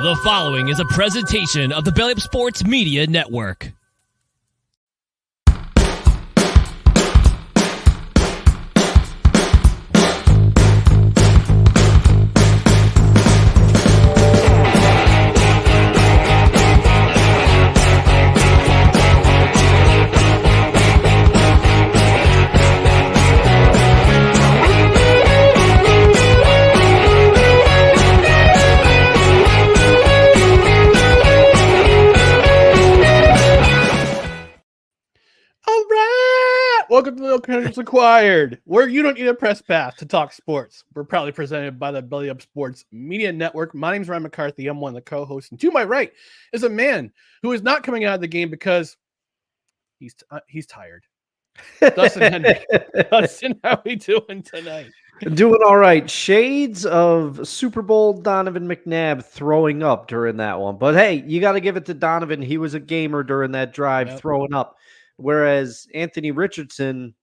The following is a presentation of the Belly Up Sports Media Network. Welcome to No Credentials Acquired, where you don't need a press pass to talk sports. We're proudly presented by the Belly Up Sports Media Network. My name is Ryan McCarthy. I'm one of the co-hosts. And to my right is a man who is not coming out of the game because he's tired. Dustin Henry. Dustin, how are we doing tonight? Doing all right. Shades of Super Bowl Donovan McNabb throwing up during that one. But hey, you got to give it to Donovan. He was a gamer during that drive, throwing up. Whereas Anthony Richardson,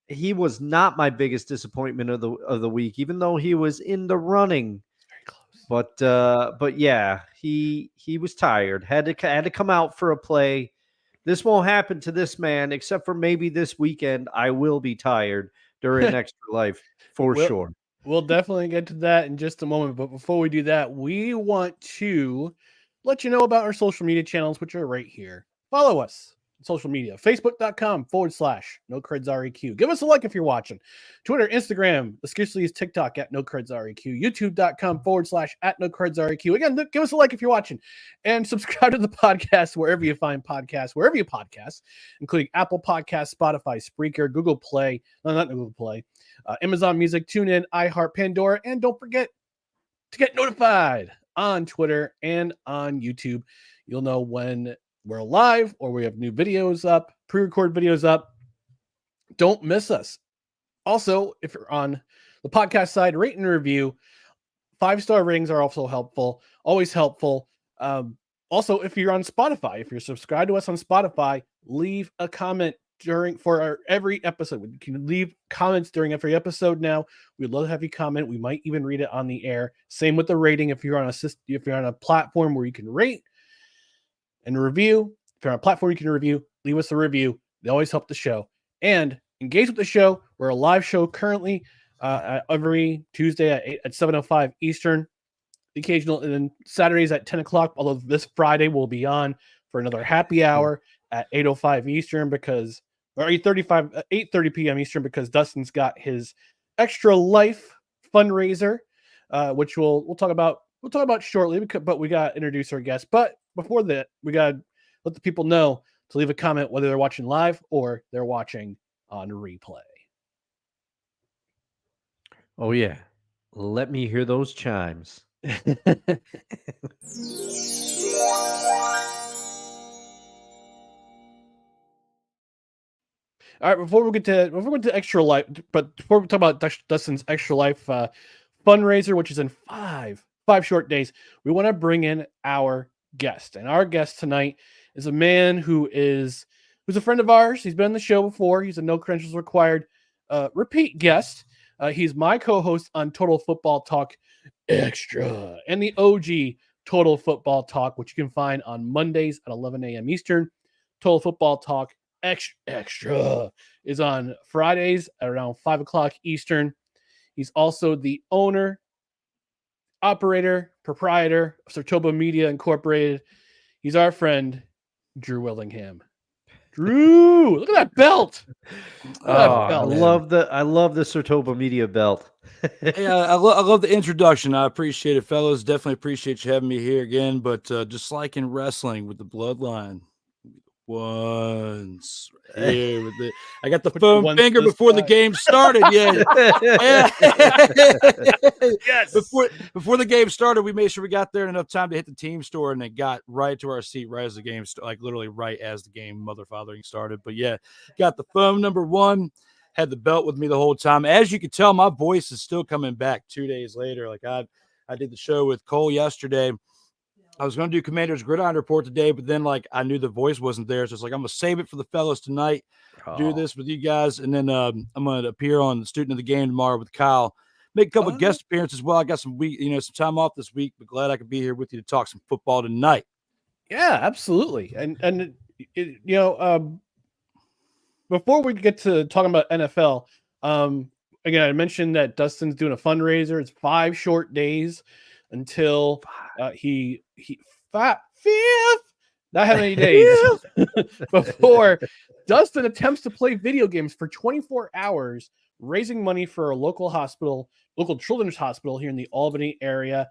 he was not my biggest disappointment of the week, even though he was in the running. Very close. But yeah, he was tired. Had to come out for a play. This won't happen to this man, except for maybe this weekend. I will be tired during Extra Life for sure. We'll definitely get to that in just a moment. But before we do that, we want to let you know about our social media channels, which are right here. Follow us. Social media, facebook.com/NoCredsREQ. Give us a like if you're watching. Twitter, Instagram, especially is TikTok at NoCredsREQ. YouTube.com/@NoCredsREQ. Again, give us a like if you're watching. And subscribe to the podcast wherever you find podcasts, including Apple Podcasts, Spotify, Spreaker, Google Play, not Google Play, Amazon Music, TuneIn, iHeart, Pandora, and don't forget to get notified on Twitter and on YouTube. You'll know when we're live or we have new videos up, pre-recorded videos up. Don't miss us. Also, if you're on the podcast side, rate and review. 5-star ratings are also helpful, always helpful. Also, if you're on Spotify, if you're subscribed to us on Spotify, leave a comment for every episode. You can leave comments during every episode now. We'd love to have you comment. We might even read it on the air. Same with the rating. If you're on a platform where you can rate and review, if you're on a platform you can review, leave us a review. They always help the show. And engage with the show. We're a live show currently every Tuesday at 7:05 Eastern. The occasional, and then Saturdays at 10 o'clock, although this Friday we'll be on for another happy hour at 8:05 Eastern or 8:30 p.m. Eastern, because Dustin's got his Extra Life fundraiser, which we'll talk about shortly, but we got to introduce our guests. But before that, we got to let the people know to leave a comment whether they're watching live or they're watching on replay. Oh, yeah. Let me hear those chimes. All right, before we get to Extra Life, but before we talk about Dustin's Extra Life fundraiser, which is in five short days, we want to bring in our guest. And our guest tonight is a man who's a friend of ours. He's been on the show before. He's a No Credentials Required repeat guest. He's my co-host on Total Football Talk Extra and the OG Total Football Talk, which you can find on Mondays at 11 a.m. Eastern. Total Football Talk Extra is on Fridays at around 5 o'clock Eastern. He's also the owner, operator, proprietor of Sartoba Media Incorporated. He's our friend, Drew Willingham. Drew, look at that belt. I love the Sartoba Media belt. Yeah, I love the introduction. I appreciate it, fellas. Definitely appreciate you having me here again. But just like in wrestling with the bloodline, once here with it. I got the foam finger before the game started. Yeah. Yes. Before the game started, we made sure we got there in enough time to hit the team store, and then got right to our seat right as the game like literally right as the game motherfathering started. But yeah, got the foam number 1, had the belt with me the whole time. As you can tell, my voice is still coming back 2 days later. Like I did the show with Cole yesterday. I was going to do Commander's Gridiron Report today, but then I knew the voice wasn't there. So it's like, I'm going to save it for the fellas tonight, do this with you guys. And then I'm going to appear on the Student of the Game tomorrow with Kyle. make a couple guest appearances as well. I got some some time off this week, but glad I could be here with you to talk some football tonight. Yeah, absolutely. And before we get to talking about NFL, again, I mentioned that Dustin's doing a fundraiser. It's 5 short days until he fifth. Not how many days before Dustin attempts to play video games for 24 hours, raising money for a local children's hospital here in the Albany area.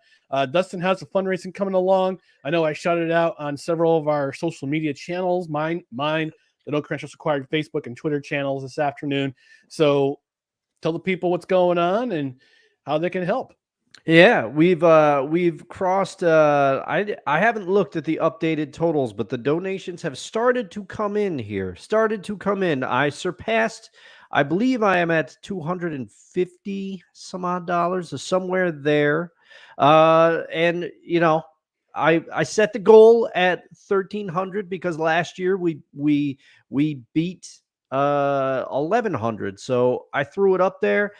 Dustin has a fundraising coming along. I know I shouted it out on several of our social media channels, mine, the No Credentials Required Facebook and Twitter channels this afternoon. So tell the people what's going on and how they can help. Yeah, we've crossed. I haven't looked at the updated totals, but the donations have started to come in here. I surpassed. I believe I am at $250 some odd dollars, or somewhere there. And I set the goal at 1,300 because last year we beat 1,100. So I threw it up there.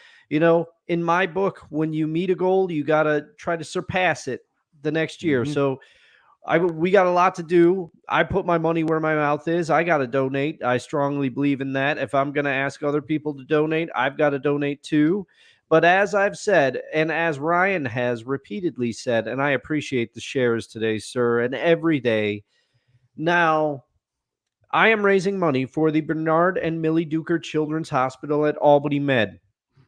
In my book, when you meet a goal, you got to try to surpass it the next year. Mm-hmm. So we got a lot to do. I put my money where my mouth is. I got to donate. I strongly believe in that. If I'm going to ask other people to donate, I've got to donate too. But as I've said, and as Ryan has repeatedly said, and I appreciate the shares today, sir, and every day, now I am raising money for the Bernard and Millie Duker Children's Hospital at Albany Med.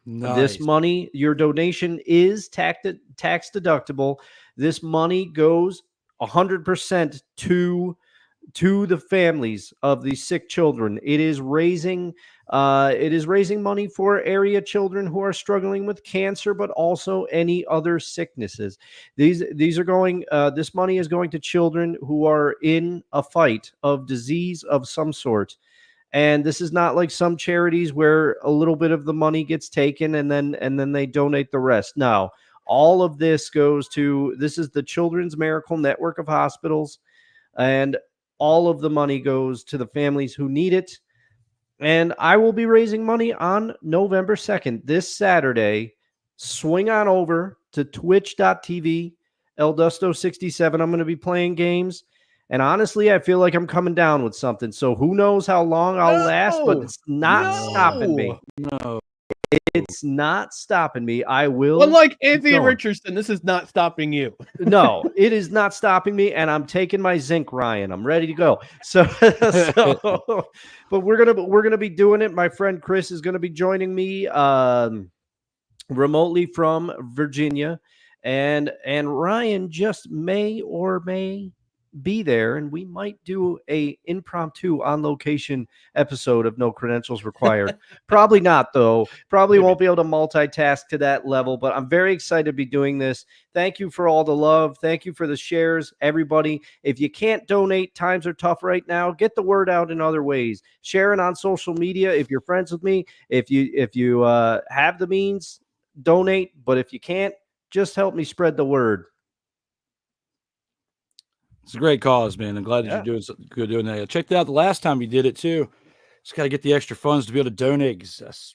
Nice. This money, your donation is tax deductible. This money goes 100% to the families of the sick children. It is raising money for area children who are struggling with cancer, but also any other sicknesses. These are going. This money is going to children who are in a fight of disease of some sort. And this is not like some charities where a little bit of the money gets taken and then they donate the rest. No, all of this goes to, this is the Children's Miracle Network of Hospitals, and all of the money goes to the families who need it. And I will be raising money on November 2nd, this Saturday. Swing on over to twitch.tv, Eldusto67. I'm going to be playing games. And honestly, I feel like I'm coming down with something. So who knows how long I'll last, but it's not stopping me. No. It's not stopping me. I will. Unlike Anthony Richardson, this is not stopping you. No, it is not stopping me. And I'm taking my zinc, Ryan. I'm ready to go. So but we're gonna be doing it. My friend Chris is gonna be joining me remotely from Virginia. And Ryan just may or may be there, and we might do a impromptu on location episode of No Credentials Required. Probably not, though. Probably won't be able to multitask to that level, but I'm very excited to be doing this. Thank you for all the love. Thank you for the shares, everybody. If you can't donate, times are tough right now. Get the word out in other ways. Share it on social media if you're friends with me. If you have the means, donate. But if you can't, just help me spread the word. It's a great cause, man. I'm glad that you're doing that. I checked it out the last time you did it too. Just got to get the extra funds to be able to donate. Because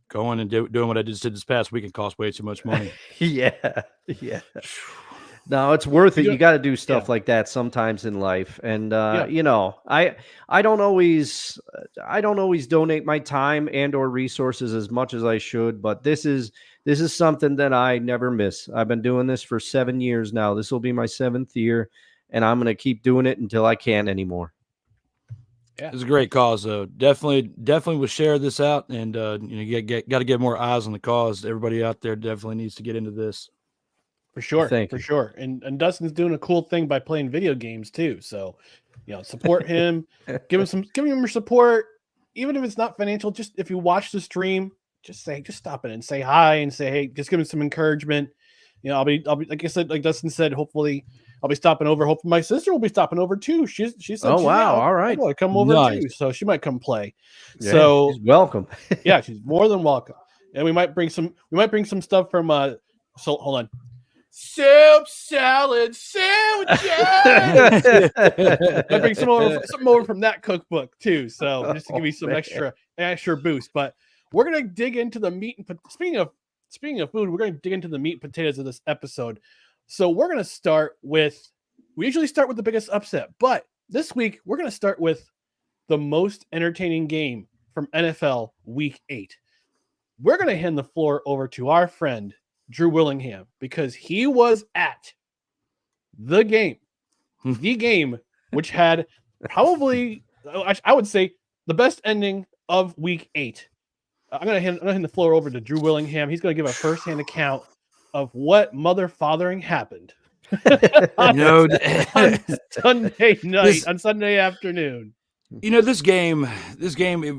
going and doing what I just did this past weekend cost way too much money. Yeah. No, it's worth it. You got to do stuff like that sometimes in life. And I don't always donate my time and or resources as much as I should, but this is something that I never miss. I've been doing this for 7 years now. This will be my 7th year. And I'm going to keep doing it until I can't anymore. Yeah, it's a great cause, though. Definitely will share this out, and you got to get more eyes on the cause. Everybody out there definitely needs to get into this. For sure, sure. And Dustin's doing a cool thing by playing video games too. So, support him, give him your support, even if it's not financial. Just if you watch the stream, just stop it and say hi and say hey. Just give him some encouragement. I'll be like I said, like Dustin said. Hopefully, I'll be stopping over. Hopefully, my sister will be stopping over too. She said, "Oh wow, all right, come over too." So she might come play. Yeah, so she's welcome. Yeah, she's more than welcome. And we might bring some stuff from. So hold on. Soup, salad, sandwiches. I bring something over from that cookbook too. So just to give you some extra boost. But we're gonna dig into the meat and speaking of speaking of food, we're going to dig into the meat and potatoes of this episode. So we're going to start with, we usually start with the biggest upset, but this week we're going to start with the most entertaining game from NFL Week 8. We're going to hand the floor over to our friend, Drew Willingham, because he was at the game which had probably, I would say, the best ending of Week 8. I'm gonna hand the floor over to Drew Willingham. He's gonna give a firsthand account of what mother-fathering happened on Sunday night, on Sunday afternoon. This game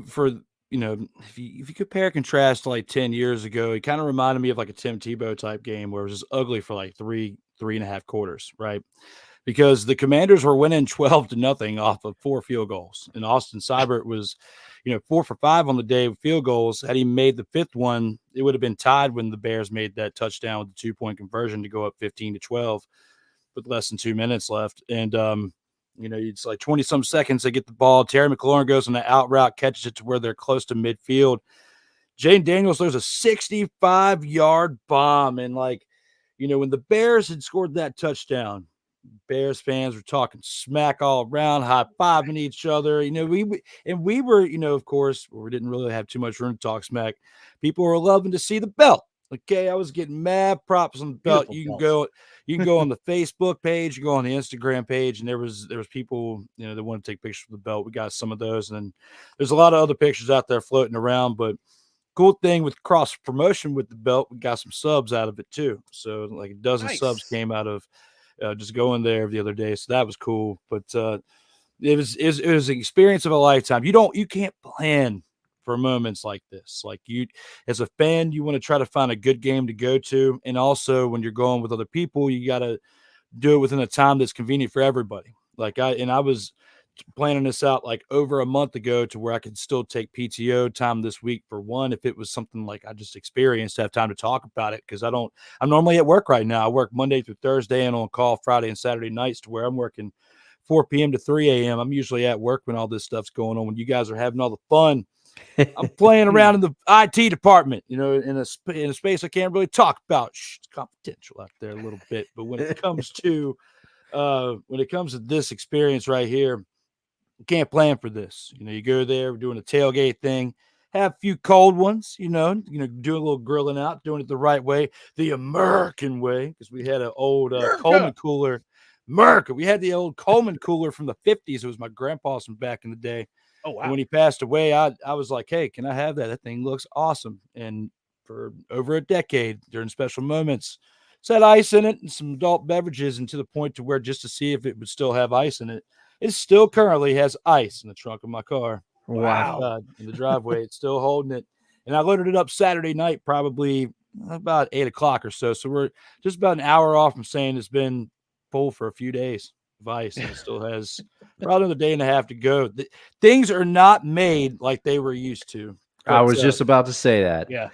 for, if you compare and contrast to like 10 years ago, it kind of reminded me of like a Tim Tebow type game where it was just ugly for like three and a half quarters, right? Because the Commanders were winning 12-0 off of 4 field goals. And Austin Seibert was, 4 for 5 on the day with field goals. Had he made the 5th one, it would have been tied when the Bears made that touchdown with the 2-point conversion to go up 15-12 with less than 2 minutes left. And, it's like 20-some seconds. They get the ball. Terry McLaurin goes on the out route, catches it to where they're close to midfield. Jaden Daniels throws a 65-yard bomb. And, when the Bears had scored that touchdown, Bears fans were talking smack all around, high-fiving each other. We were, of course, we didn't really have too much room to talk smack. People were loving to see the belt. Okay, I was getting mad props on the belt. You can go on the Facebook page, you go on the Instagram page, and there was people, that want to take pictures of the belt. We got some of those, and then there's a lot of other pictures out there floating around. But cool thing with cross promotion with the belt, we got some subs out of it too. So like a dozen subs came out of just going there the other day. So that was cool. But it was an experience of a lifetime. You can't plan for moments like this. Like, you, as a fan, you want to try to find a good game to go to. And also when you're going with other people, you got to do it within a time that's convenient for everybody. I was planning this out like over a month ago to where I could still take PTO time this week for one, if it was something like I just experienced, to have time to talk about it. Cause I'm normally at work right now. I work Monday through Thursday and on call Friday and Saturday nights, to where I'm working 4 p.m. to 3 a.m. I'm usually at work when all this stuff's going on. When you guys are having all the fun, I'm playing around in the IT department, in a space I can't really talk about. It's confidential out there a little bit. But when it comes to this experience right here, you can't plan for this. You go there, we're doing a tailgate thing, have a few cold ones, do a little grilling out, doing it the right way, the American way, because we had an old Coleman cooler. America. We had the old Coleman cooler from the 50s. It was my grandpa's from back in the day. Oh, wow. And when he passed away, I was like, hey, can I have that? That thing looks awesome. And for over a decade, during special moments, it's had ice in it and some adult beverages, and to the point to where, just to see if it would still have ice in it, it still currently has ice in the trunk of my car. Wow. In the driveway, it's still holding it. And I loaded it up Saturday night, probably about 8 o'clock or so. So we're just about an hour off from saying it's been full for a few days of ice, and it still has probably another day and a half to go. Things are not made like they were used to. But, I was just about to say that. Yeah.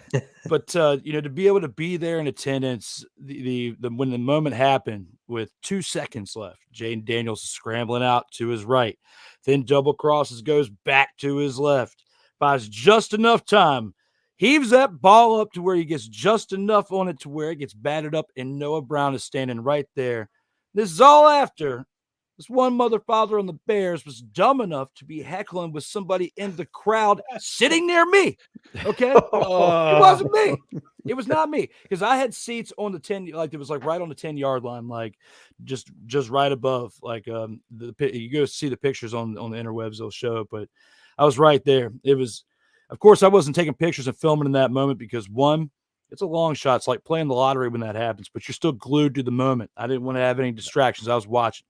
But to be able to be there in attendance, when the moment happened with 2 seconds left, Jaden Daniels is scrambling out to his right, then double crosses, goes back to his left, buys just enough time, heaves that ball up to where he gets just enough on it to where it gets batted up, and Noah Brown is standing right there. This is all after this one mother-father on the Bears was dumb enough to be heckling with somebody in the crowd sitting near me. Okay? It wasn't me. It was not me. Because I had seats on the 10, like it was like right on the 10-yard line, like just right above. Like you go see the pictures on the interwebs, they'll show it. But I was right there. It was, of course, I wasn't taking pictures and filming in that moment because, one, it's a long shot. It's like playing the lottery when that happens, but you're still glued to the moment. I didn't want to have any distractions. I was watching.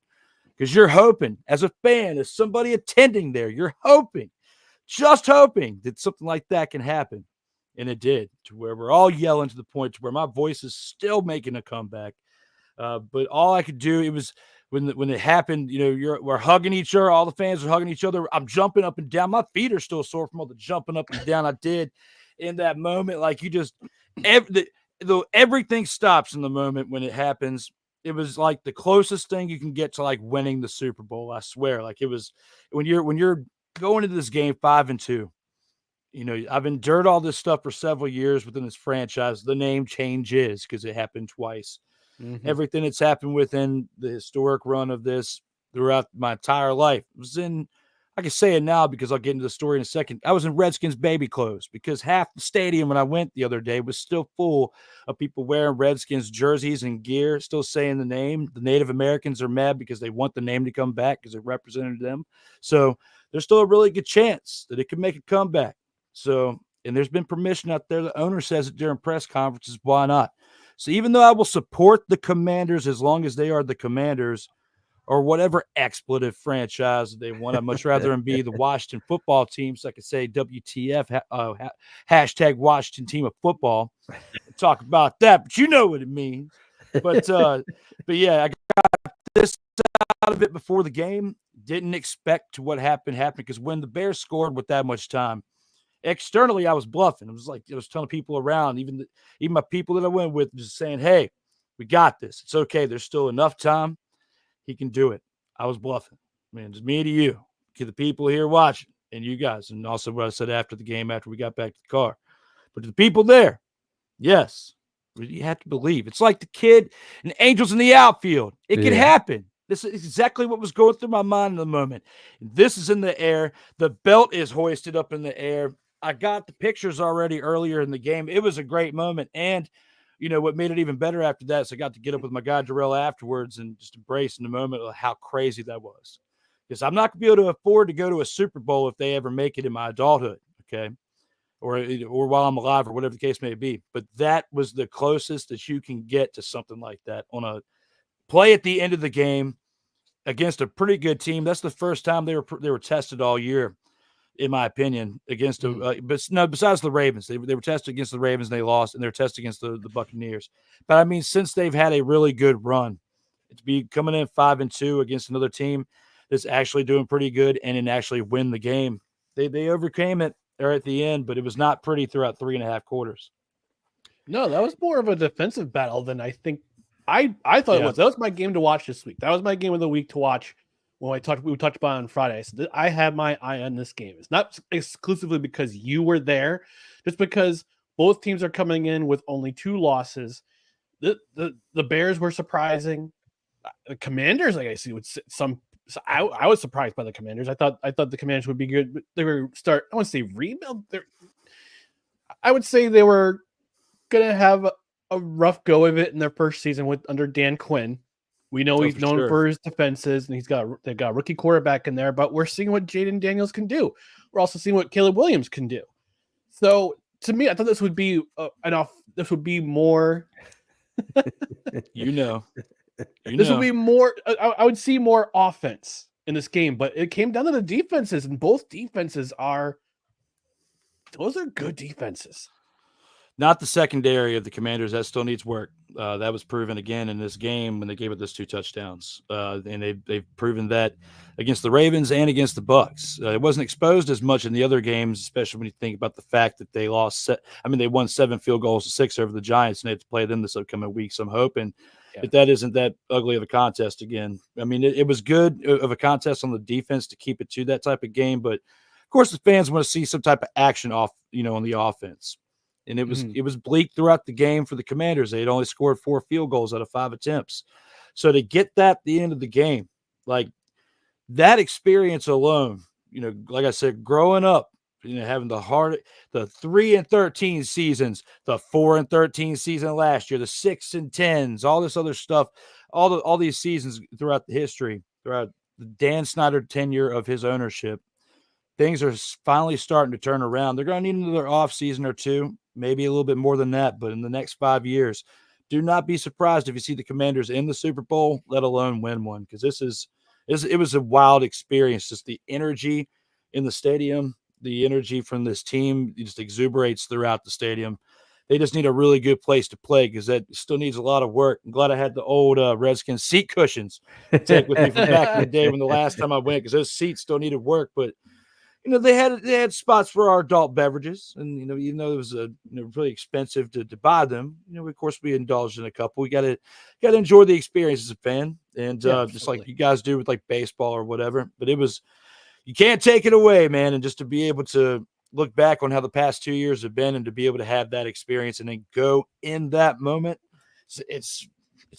Because you're hoping, as a fan, as somebody attending there, you're hoping, just hoping that something like that can happen. And it did, to where we're all yelling to the point to where my voice is still making a comeback. But all I could do, it was when it happened, we're hugging each other. All the fans are hugging each other. I'm jumping up and down. My feet are still sore from all the jumping up and down I did in that moment. Like, you just, everything stops in the moment when it happens. It was like the closest thing you can get to like winning the Super Bowl. I swear. Like, it was when you're going into this game 5-2, I've endured all this stuff for several years within this franchise. The name changes because it happened twice. Mm-hmm. Everything that's happened within the historic run of this throughout my entire life I can say it now because I'll get into the story in a second. I was in Redskins baby clothes because half the stadium when I went the other day was still full of people wearing Redskins jerseys and gear, still saying the name. The Native Americans are mad because they want the name to come back because it represented them. So there's still a really good chance that it could make a comeback. So, and there's been permission out there. The owner says it during press conferences. Why not? So even though I will support the Commanders as long as they are the Commanders, or whatever expletive franchise they want, I'd much rather them be the Washington football team, so I could say WTF, hashtag Washington team of football. Talk about that, but you know what it means. But yeah, I got this out of it before the game. Didn't expect what happened because when the Bears scored with that much time, externally I was bluffing. It was like I was telling people around, even my people that I went with, just saying, "Hey, we got this. It's okay. There's still enough time. He can do it." I was bluffing. Man, just me to you, to the people here watching, and you guys, and also what I said after the game, after we got back to the car. But to the people there, yes, you have to believe. It's like the kid and Angels in the outfield. It can happen. This is exactly what was going through my mind in the moment. This is in the air. The belt is hoisted up in the air. I got the pictures already earlier in the game. It was a great moment. And what made it even better after that is I got to get up with my guy Darrell afterwards and just embrace in the moment of how crazy that was. Because I'm not going to be able to afford to go to a Super Bowl if they ever make it in my adulthood, okay? Or while I'm alive or whatever the case may be. But that was the closest that you can get to something like that on a play at the end of the game against a pretty good team. That's the first time they were tested all year, in my opinion, against besides the Ravens. They were tested against the Ravens and they lost, and they're tested against the Buccaneers. But I mean, since they've had a really good run, to be coming in 5-2 against another team that's actually doing pretty good and then actually win the game, they overcame it there at the end, but it was not pretty throughout 3.5 quarters. No, that was more of a defensive battle than I think I thought it was. That was my game to watch this week. That was my game of the week to watch. When we talked about on Friday, so I had my eye on this game. It's not exclusively because you were there, just because both teams are coming in with only 2 losses. The Bears were surprising. The Commanders, like I see, with some. So I was surprised by the Commanders. I thought the Commanders would be good. But they were I want to say rebuild. I would say they were gonna have a rough go of it in their first season under Dan Quinn. We know he's known for his defenses, and they've got a rookie quarterback in there, but we're seeing what Jaden Daniels can do. We're also seeing what Caleb Williams can do. So to me, I thought this would be this would be more. This would be more. I would see more offense in this game, but it came down to the defenses, and both defenses are good defenses. Not the secondary of the Commanders. That still needs work. That was proven again in this game when they gave it those 2 touchdowns. And they've proven that against the Ravens and against the Bucs. It wasn't exposed as much in the other games, especially when you think about the fact that they they won 7 field goals to 6 over the Giants, and they have to play them this upcoming week. So I'm hoping that isn't that ugly of a contest again. I mean, it was good of a contest on the defense to keep it to that type of game. But, of course, the fans want to see some type of action on the offense. And it was bleak throughout the game for the Commanders. They had only scored 4 field goals out of 5 attempts. So to get that at the end of the game, like that experience alone, like I said, growing up, having the 3-13 seasons, the 4-13 season last year, the 6-10s, all this other stuff, all these seasons throughout the history, throughout the Dan Snyder tenure of his ownership, things are finally starting to turn around. They're going to need another off season or 2. Maybe a little bit more than that, but in the next 5 years, do not be surprised if you see the Commanders in the Super Bowl, let alone win one, because it was a wild experience. Just the energy in the stadium, the energy from this team just exuberates throughout the stadium. They just need a really good place to play because that still needs a lot of work. I'm glad I had the old Redskins seat cushions to take with me from back in the day when the last time I went, because those seats still needed work, but they had spots for our adult beverages, and even though it was really expensive to buy them, of course we indulged in a couple. We got to enjoy the experience as a fan, and just like you guys do with like baseball or whatever. But you can't take it away, man. And just to be able to look back on how the past 2 years have been, and to be able to have that experience and then go in that moment, it's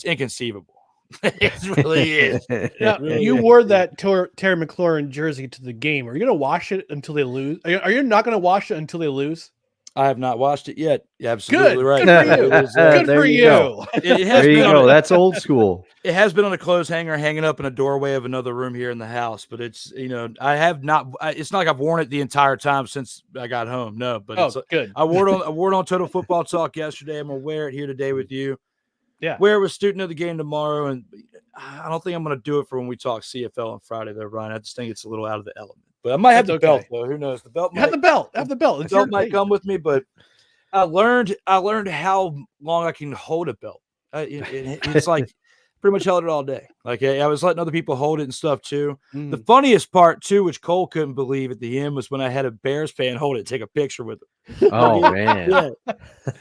inconceivable. It really is. Now, Really you is. wore that Terry McLaurin jersey to the game. Are you going to wash it until they lose? Are you not going to wash it until they lose? I have not watched it yet. You're absolutely Good. right. Good for you. It is, Good there for you you. go. it has There you been go. on, That's old school. it has been on a clothes hanger hanging up in a doorway of another room here in the house, but it's, I have not, it's not like I've worn it the entire time since I got home. No, but it's Good. I wore it on Total Football Talk yesterday. I'm going to wear it here today with you. Yeah. Wear it with student of the game tomorrow. And I don't think I'm going to do it for when we talk CFL on Friday though, Ryan. I just think it's a little out of the element, but I might have That's the belt okay. though. Who knows? The belt. Have the belt. Have the belt. It's The belt your might thing. come with me, but I learned how long I can hold a belt. It's like pretty much held it all day. Like I was letting other people hold it and stuff too. The funniest part too, which Cole couldn't believe at the end, was when I had a Bears fan hold it, take a picture with him. Oh man.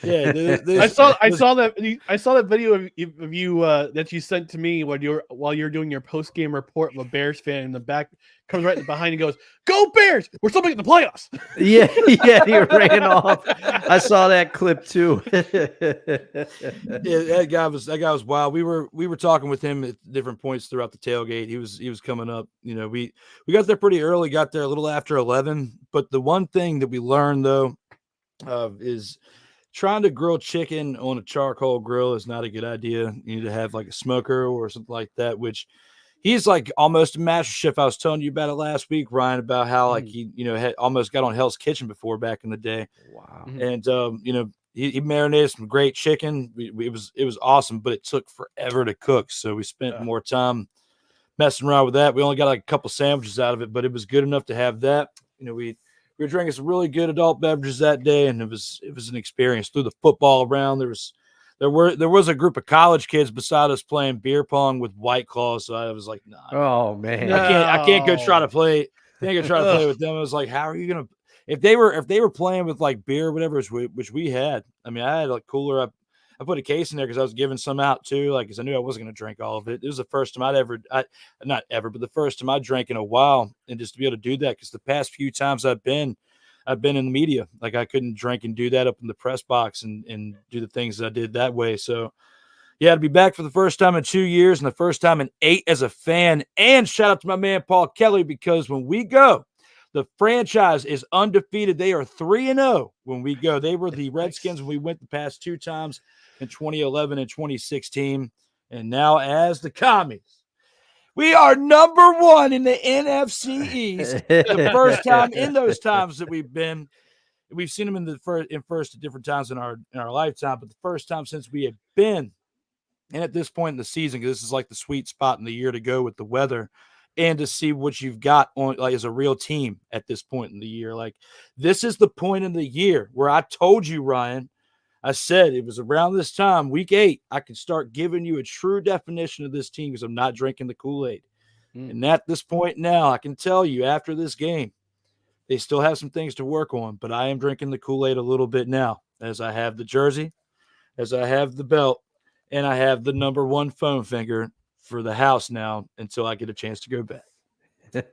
Yeah. I saw that video of you that you sent to me while you're doing your post game report of a Bears fan in the back comes right behind and goes, "Go Bears! We're still making the playoffs." Yeah, he ran off. I saw that clip too. Yeah, that guy was wild. We were talking with him at different points throughout the tailgate. He was coming up. We got there pretty early. Got there a little after 11. But the one thing that we learned though is trying to grill chicken on a charcoal grill is not a good idea. You need to have like a smoker or something like that, which he's like almost a master chef. I was telling you about it last week, Ryan, about how like he, had almost got on Hell's Kitchen before back in the day. Wow. And he marinated some great chicken. It was awesome, but it took forever to cook. So we spent more time messing around with that. We only got like a couple sandwiches out of it, but it was good enough to have that. We were drinking some really good adult beverages that day, and it was an experience. Threw the football around. There was a group of college kids beside us playing beer pong with White Claws. So I was like, nah. Oh man. I can't go try to play. Can't go try to play with them. I was like, how are you gonna? If they were playing with like beer or whatever, which we had. I mean, I had a cooler. I put a case in there because I was giving some out too, like because I knew I wasn't gonna drink all of it. It was the first time but the first time I drank in a while, and just to be able to do that, because the past few times I've been in the media, like I couldn't drink and do that up in the press box and do the things that I did that way. So yeah, to be back for the first time in 2 years and the first time in 8 as a fan. And shout out to my man Paul Kelly, because when we go, the franchise is undefeated. They are 3-0 when we go. They were the Redskins when we went the past 2 times in 2011 and 2016. And now as the Commies, we are number 1 in the NFC East. The first time in those times that we've seen them in first at different times in our lifetime, but the first time since we have been. And at this point in the season, because this is like the sweet spot in the year to go with the weather and to see what you've got on like as a real team at this point in the year. Like this is the point in the year where I told you, Ryan, I said it was around this time, week 8, I could start giving you a true definition of this team because I'm not drinking the Kool-Aid. And at this point now, I can tell you after this game, they still have some things to work on, but I am drinking the Kool-Aid a little bit now as I have the jersey, as I have the belt, and I have the number 1 foam finger for the house now until I get a chance to go back.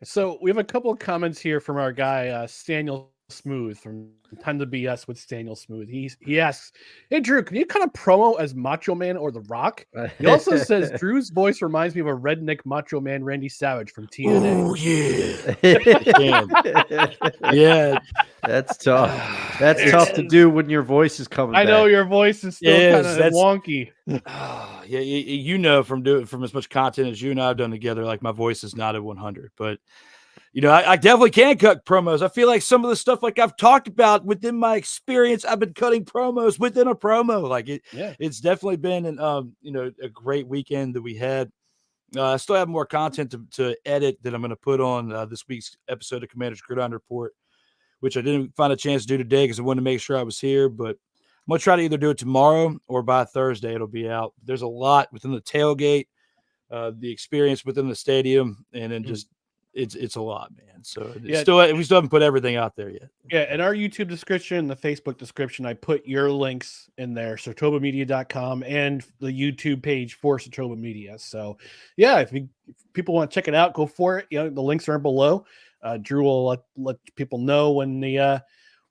So we have a couple of comments here from our guy, Staniel Smooth from Time to BS with Staniel Smooth. He asks, "Hey Drew, can you kind of promo as Macho Man or The Rock?" He also says Drew's voice reminds me of a redneck Macho Man Randy Savage from TNA. Oh yeah, yeah. That's tough. That's tough to do when your voice is coming I know back. your voice is still kind of wonky. Yeah, from as much content as you and I have done together, like my voice is not at 100, but I definitely can cut promos. I feel like some of the stuff like I've talked about within my experience, I've been cutting promos within a promo. Like it's definitely been a great weekend that we had. I still have more content to edit that I'm going to put on this week's episode of Commander's Gridiron Report, which I didn't find a chance to do today because I wanted to make sure I was here, but I'm going to try to either do it tomorrow or by Thursday. It'll be out. There's a lot within the tailgate, the experience within the stadium, and then just it's a lot, man. So we still haven't put everything out there yet. Yeah, in our YouTube description, the Facebook description, I put your links in there, sartobamedia.com and the YouTube page for Sartoba Media. So yeah, if people want to check it out, go for it. The links are below. Drew will let people know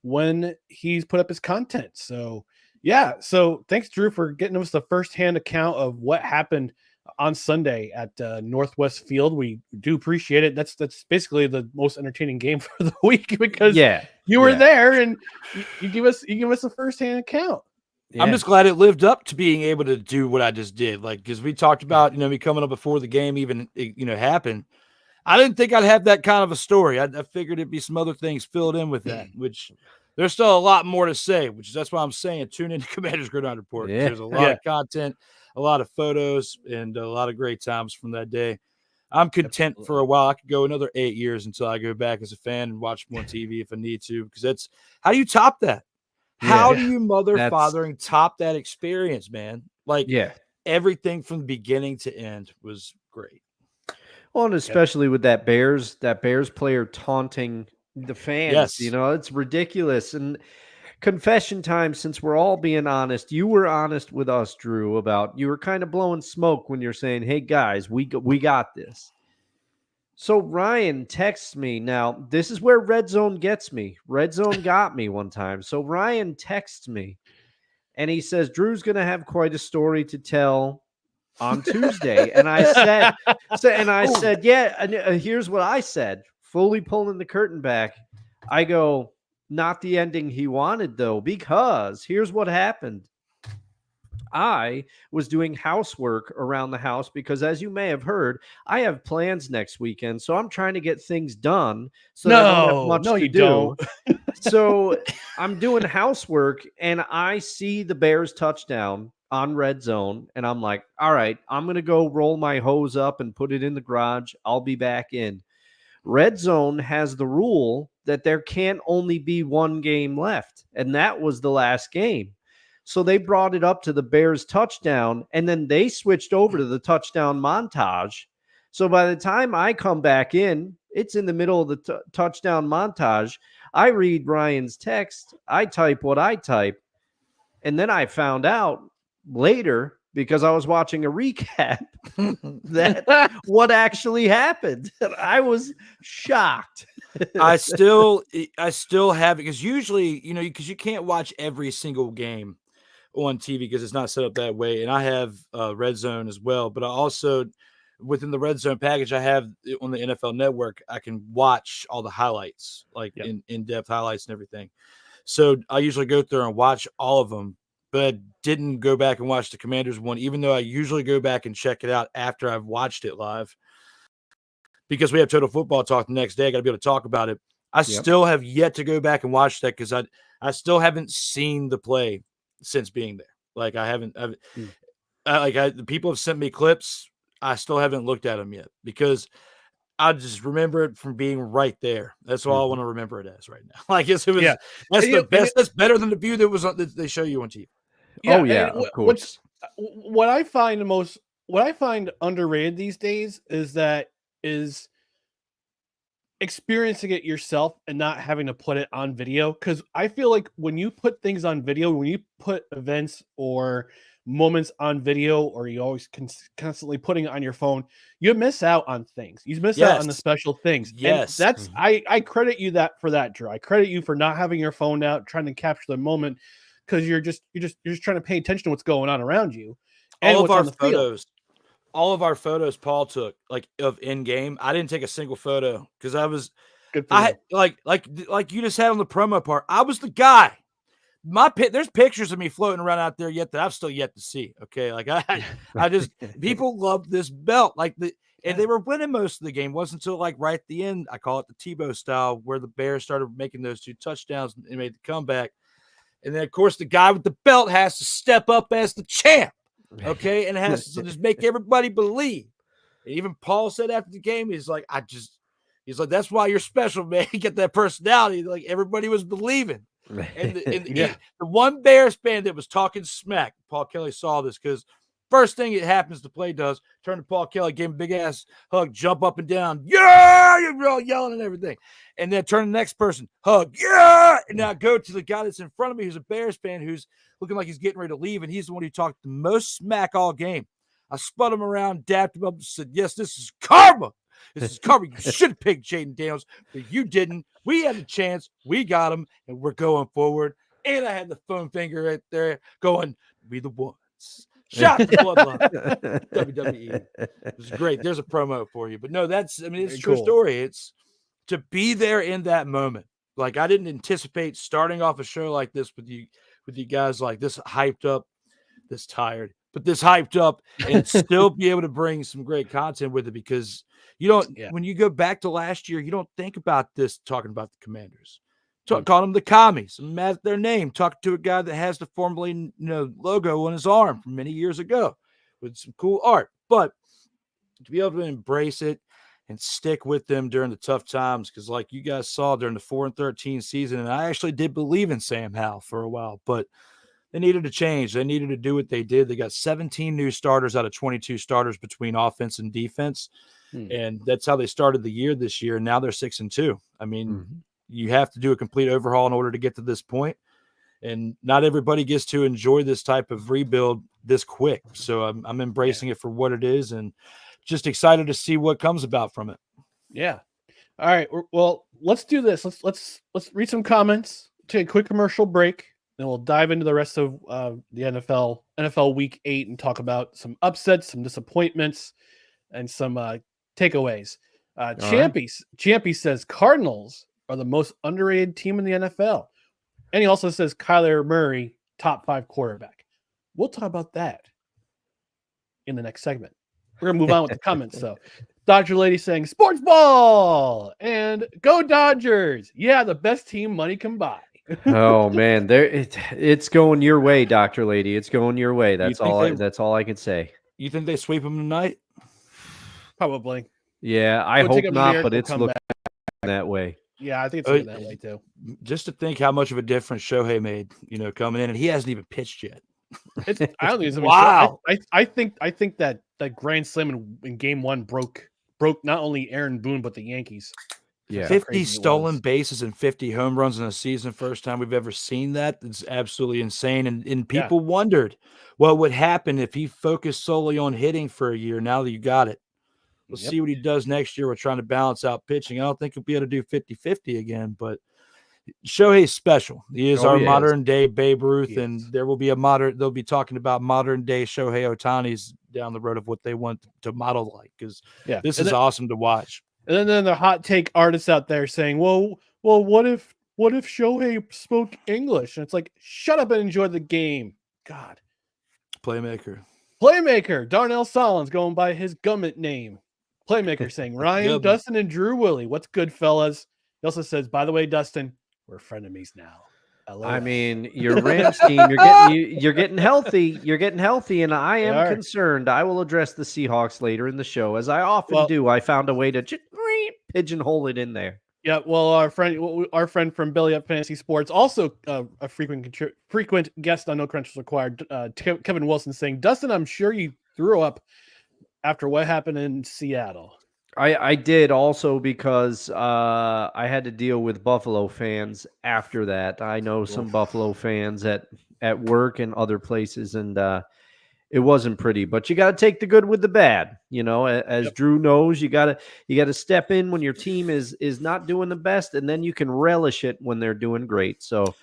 when he's put up his content. So yeah, so thanks, Drew, for getting us the firsthand account of what happened on Sunday at Northwest Field. We do appreciate it. That's basically the most entertaining game for the week because you were there and you give us a firsthand account. Yeah. I'm just glad it lived up to being able to do what I just did. Like, because we talked about, me coming up before the game even, happened. I didn't think I'd have that kind of a story. I figured it'd be some other things filled in with that, which there's still a lot more to say, that's why I'm saying tune into Commander's Gridiron Report. Yeah. There's a lot of content, a lot of photos, and a lot of great times from that day. I'm content for a while. I could go another 8 years until I go back as a fan and watch more TV if I need to, because that's how do you top that? How do you mother-fathering top that experience, man? Like, everything from the beginning to end was great. Well, and especially with that Bears player taunting the fans, it's ridiculous. And confession time, since we're all being honest, you were honest with us, Drew, about you were kind of blowing smoke when you're saying, hey, guys, we got this. So Ryan texts me. Now, this is where Red Zone gets me. Red Zone got me one time. So Ryan texts me, and he says, Drew's going to have quite a story to tell on Tuesday. And I said, yeah, and here's what I said, fully pulling the curtain back. I go, not the ending he wanted, though, because here's what happened. I was doing housework around the house because, as you may have heard, I have plans next weekend. So I'm trying to get things done so that I don't have much to do. So I'm doing housework, and I see the Bears touchdown on Red Zone, and I'm like, all right, I'm going to go roll my hose up and put it in the garage. I'll be back in. Red Zone has the rule that there can't only be one game left, and that was the last game. So they brought it up to the Bears touchdown, and then they switched over to the touchdown montage. So by the time I come back in, it's in the middle of the touchdown montage. I read Ryan's text. I type what I type. And then I found out later, because I was watching a recap, that what actually happened. And I was shocked. I still have, because usually, because you can't watch every single game on TV because it's not set up that way. And I have Red Zone as well, but I also, within the Red Zone package, I have on the NFL Network, I can watch all the highlights, like in-depth highlights and everything. So I usually go through and watch all of them, but I didn't go back and watch the Commanders one, even though I usually go back and check it out after I've watched it live. Because we have Total Football Talk the next day, I got to be able to talk about it. I still have yet to go back and watch that because I still haven't seen the play since being there. Like the people have sent me clips. I still haven't looked at them yet because I just remember it from being right there. That's all I want to remember it as right now. Like it was, that's the best. That's better than the view that was on that they show you on TV. Yeah, of course. What I find underrated these days is experiencing it yourself and not having to put it on video. Because I feel like when you put things on video, when you put events or moments on video, or you always constantly putting it on your phone, you miss out on things. You miss out on the special things. Yes, and that's I credit you for that, Drew. I credit you for not having your phone out, trying to capture the moment, because you're just trying to pay attention to what's going on around you. And all of our photos Paul took, like of in game. I didn't take a single photo because I was good. Like you just had on the promo part. I was the guy. There's pictures of me floating around out there yet that I've still yet to see. Okay, like I just people love this belt. And they were winning most of the game. It wasn't until like right at the end, I call it the Tebow style, where the Bears started making those 2 touchdowns and made the comeback. And then of course the guy with the belt has to step up as the champ. Okay, and it has to just make everybody believe. And even Paul said after the game, he's like, that's why you're special, man. You get that personality. Like everybody was believing. And the one Bears fan that was talking smack, Paul Kelly saw this because first thing it happens, the play does turn to Paul Kelly, give him a big ass hug, jump up and down, you're all yelling and everything, and then turn to the next person, hug, and now go to the guy that's in front of me, who's a Bears fan, who's looking like he's getting ready to leave, and he's the one who talked the most smack all game. I spun him around, dapped him up, and said, "Yes, this is karma." This is karma. You should have picked Jaden Daniels, but you didn't. We had a chance. We got him, and we're going forward. And I had the phone finger right there going, we the ones. Shot the bloodline. WWE. It was great. There's a promo for you. But no, it's a true story. It's to be there in that moment. Like, I didn't anticipate starting off a show like this with you guys like this hyped up, this tired, but this hyped up, and still be able to bring some great content with it, because you don't, when you go back to last year, you don't think about this talking about the Commanders. Call them the commies, mad at their name, talking to a guy that has the formerly logo on his arm from many years ago with some cool art. But to be able to embrace it and stick with them during the tough times, because like you guys saw during the 4-13 season, and I actually did believe in Sam Howell for a while, but they needed to change. They needed to do what they did. They got 17 new starters out of 22 starters between offense and defense, and that's how they started the year this year, and now they're 6-2. I mean, you have to do a complete overhaul in order to get to this point, and not everybody gets to enjoy this type of rebuild this quick. So I'm embracing it for what it is, and just excited to see what comes about from it. Yeah. All right. Well, let's do this. Let's read some comments, take a quick commercial break, then we'll dive into the rest of the NFL Week 8 and talk about some upsets, some disappointments, and some takeaways. Champy says Cardinals are the most underrated team in the NFL. And he also says Kyler Murray, top 5 quarterback. We'll talk about that in the next segment. We're going to move on with the comments, though. Dodger Lady saying, sports ball! And go Dodgers! Yeah, the best team money can buy. Oh, man. It's going your way, Dr. Lady. It's going your way. That's all I can say. You think they sweep them tonight? Probably. Yeah, I hope not, but it's looking that way. Yeah, I think it's looking that way, too. Just to think how much of a difference Shohei made, coming in, and he hasn't even pitched yet. I don't think it's wow. I think that grand slam in game 1 broke not only Aaron Boone but the Yankees. Yeah, 50 stolen bases and 50 home runs in a season. First time we've ever seen that. It's absolutely insane. And people wondered what would happen if he focused solely on hitting for a year. Now that you got it, we'll see what he does next year. We're trying to balance out pitching. I don't think he'll be able to do 50-50 again, but Shohei's special. He is our modern day Babe Ruth, and they'll be talking about modern day Shohei Ohtani's down the road of what they want to model like, because this is awesome to watch. And then the hot take artists out there saying, well, what if Shohei spoke English? And it's like, shut up and enjoy the game. God. Playmaker. Darnell Solins going by his gummit name. Playmaker saying, Ryan, Dustin, and Drew Willie. What's good, fellas? He also says, by the way, Dustin, we're frenemies now. I mean, your Rams team, you're getting healthy. You're getting healthy, and I am concerned. I will address the Seahawks later in the show, as I often do. I found a way to just pigeonhole it in there. Yeah, well, our friend from Belly Up Fantasy Sports, also a frequent guest on No Credentials Required, Kevin Wilson, saying, Dustin, I'm sure you threw up after what happened in Seattle. I did also, because I had to deal with Buffalo fans after that. I know some Buffalo fans at work and other places, and it wasn't pretty. But you got to take the good with the bad. As Drew knows, you got to step in when your team is not doing the best, and then you can relish it when they're doing great. So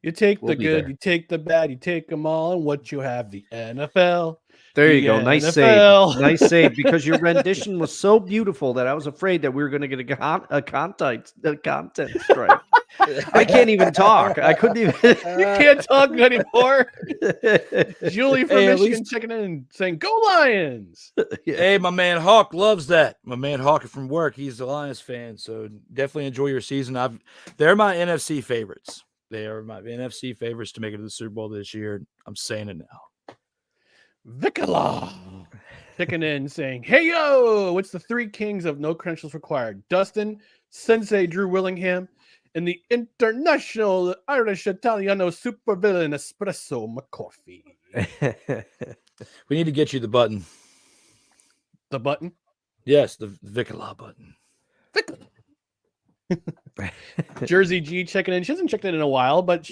you take the good, you take the bad, you take them all, and what you have, the NFL. There you go. Nice save. Nice save, because your rendition was so beautiful that I was afraid that we were going to get a content strike. I can't even talk. I couldn't even. You can't talk anymore. Julie from Michigan checking in and saying, go Lions. Hey, my man Hawk loves that. My man Hawk from work, he's a Lions fan, so definitely enjoy your season. They're my NFC favorites. They are my NFC favorites to make it to the Super Bowl this year. I'm saying it now. Vicala checking in saying, hey, yo, it's the 3 kings of No Credentials Required. Dustin, Sensei Drew Willingham, and the international Irish Italiano supervillain Espresso McCoffee. We need to get you the button. The button? Yes, the Vicala button. Jersey G checking in. She hasn't checked in a while, but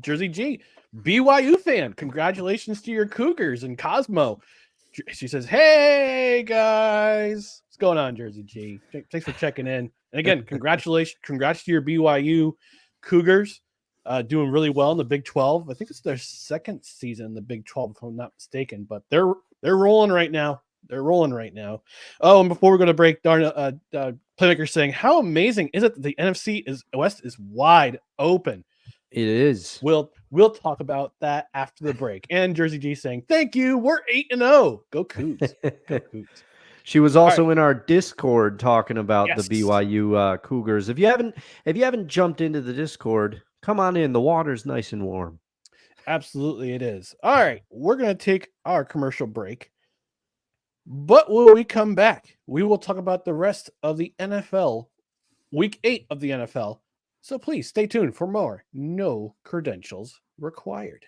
Jersey G, BYU fan. Congratulations to your Cougars and Cosmo. She says, "Hey guys, what's going on, Jersey G? Thanks for checking in. And again, congrats to your BYU Cougars, doing really well in the Big 12. I think it's their second season in the Big 12, if I'm not mistaken. But they're rolling right now. Oh, and before we go to break, Playmaker saying, how amazing is it that the NFC West is wide open? It is. We'll talk about that after the break. And Jersey G saying, thank you. We're 8-0. Go Cougs. Go Cougs. She was also in our Discord talking about Yes. the BYU Cougars. If you haven't jumped into the Discord, come on in. The water's nice and warm. Absolutely, it is. All right, we're going to take our commercial break. But when we come back, we will talk about the rest of the NFL, week 8 of the NFL. So please stay tuned for more. No credentials required.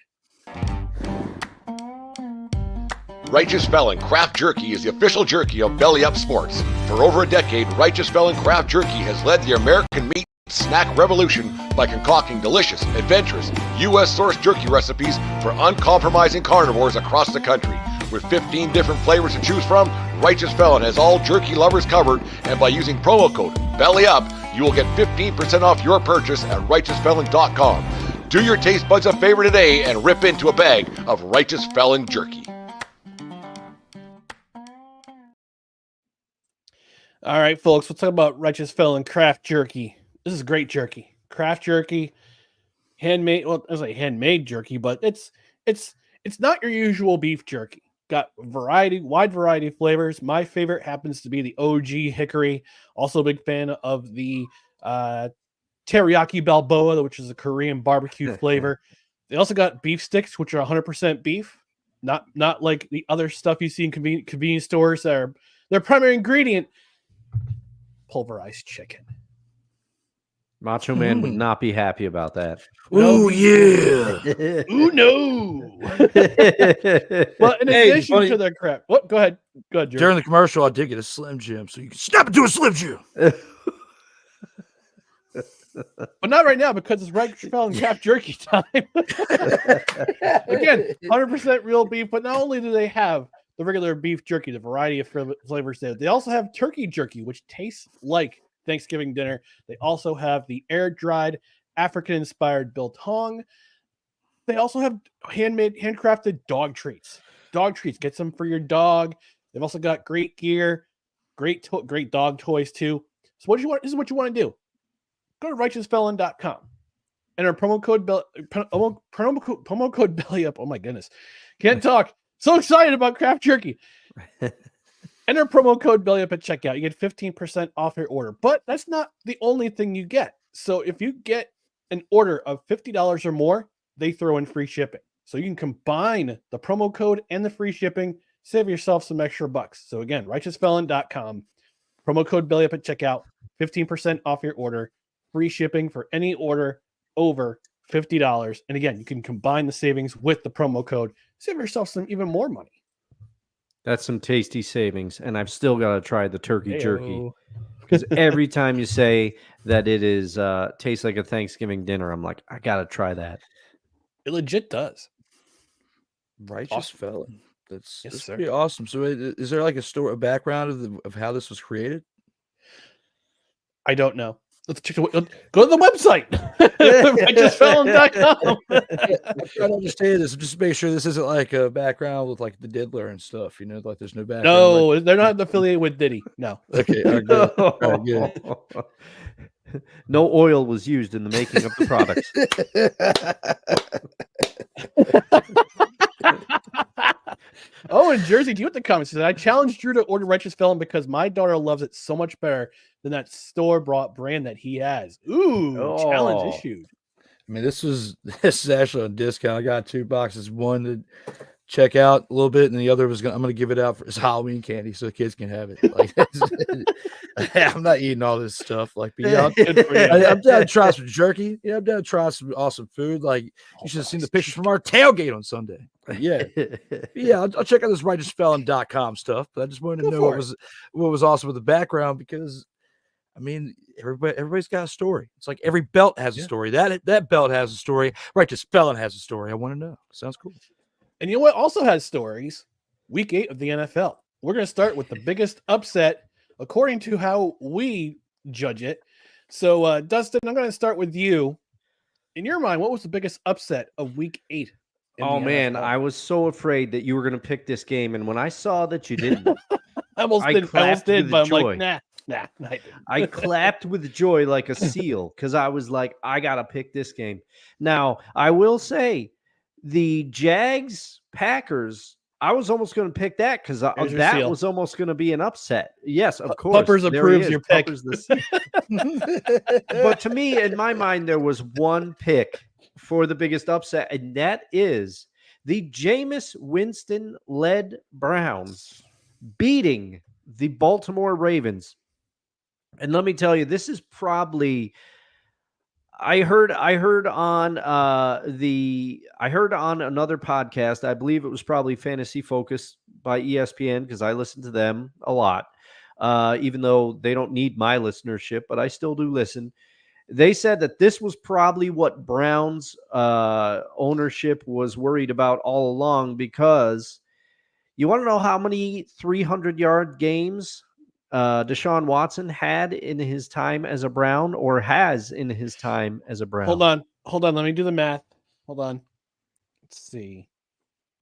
Righteous Felon Craft Jerky is the official jerky of Belly Up Sports. For over a decade, Righteous Felon Craft Jerky has led the American meat snack revolution by concocting delicious, adventurous, U.S.-sourced jerky recipes for uncompromising carnivores across the country. With 15 different flavors to choose from, Righteous Felon has all jerky lovers covered, and by using promo code BELLYUP, you will get 15% off your purchase at RighteousFelon.com. Do your taste buds a favor today and rip into a bag of Righteous Felon jerky. All right, folks, let's talk about Righteous Felon Craft Jerky. This is great jerky. Craft jerky, handmade. Well, I was like handmade jerky, but it's not your usual beef jerky. Got wide variety of flavors. My favorite happens to be the OG hickory. Also a big fan of the teriyaki Balboa, which is a Korean barbecue flavor. They also got beef sticks, which are 100% beef. Not like the other stuff you see in convenience stores. Their primary ingredient, pulverized chicken. Macho Man would not be happy about that. Ooh, yeah. Ooh, no. Well, in addition to their crap. What? Go ahead. Jerry. During the commercial, I did get a Slim Jim, so you can snap into a Slim Jim. But not right now because it's Righteous Felon Craft Jerky time. Again, 100% real beef. But not only do they have the regular beef jerky, the variety of flavors there, they also have turkey jerky, which tastes like Thanksgiving dinner. They also have the air-dried, African-inspired biltong. They also have handcrafted dog treats. Get some for your dog. They've also got great gear, great dog toys too. So what do you want? This is what you want to do. Go to righteousfelon.com. Enter promo code BELLYUP. Oh my goodness, can't talk. So excited about craft jerky. Enter promo code BELLYUP at checkout. You get 15% off your order. But that's not the only thing you get. So if you get an order of $50 or more, they throw in free shipping. So you can combine the promo code and the free shipping, save yourself some extra bucks. So again, righteousfelon.com, promo code BELLYUP at checkout, 15% off your order, free shipping for any order over $50. And again, you can combine the savings with the promo code, save yourself some even more money. That's some tasty savings, and I've still got to try the turkey jerky because every time you say that it is tastes like a Thanksgiving dinner, I'm like, I got to try that. It legit does. Righteous Felon. That's sir. pretty awesome. So, is there like a background of how this was created? I don't know. Let's check go to the website. righteousfelon.com. I'm trying to understand this. Just make sure this isn't like a background with like the Diddler and stuff. You know, like there's no background. No, they're not affiliated with Diddy. No. Okay. Good. All right, good. No oil was used in the making of the products. Oh, and Jersey, do you have the comments? Said, I challenged Drew to order Righteous Felon because my daughter loves it so much better than that store-bought brand that he has. Ooh, challenge issued. I mean, this is actually on discount. I got 2 boxes. One to check out a little bit, and the other was I'm gonna give it out as Halloween candy so the kids can have it. Like, I'm not eating all this stuff. Like, I'm down to try some jerky. Yeah, I'm down to try some awesome food. Like, you should have seen the pictures from our tailgate on Sunday. Yeah, I'll check out this righteousfelon.com stuff. But I just wanted to know what was awesome with the background because, I mean, everybody's got a story. It's like every belt has a story. That belt has a story. Righteous Felon has a story. I want to know. Sounds cool. And you know what also has stories? Week 8 of the NFL. We're going to start with the biggest upset according to how we judge it. So, Dustin, I'm going to start with you. In your mind, what was the biggest upset of Week 8? Oh, man, I was so afraid that you were going to pick this game. And when I saw that you didn't, I almost did, but I'm like, nah. I clapped with joy like a seal because I was like, I got to pick this game. Now, I will say the Jags-Packers, I was almost going to pick that because that was almost going to be an upset. Yes, of course. Puppers approves your pick. But to me, in my mind, there was one pick for the biggest upset, and that is the Jameis Winston-led Browns beating the Baltimore Ravens. And let me tell you, this is probably I heard on another podcast. I believe it was probably Fantasy Focus by ESPN because I listen to them a lot, even though they don't need my listenership, but I still do listen. They said that this was probably what Browns ownership was worried about all along because you want to know how many 300-yard games Deshaun Watson had in his time as a Brown or has in his time as a Brown. Hold on. Let me do the math. Hold on. Let's see.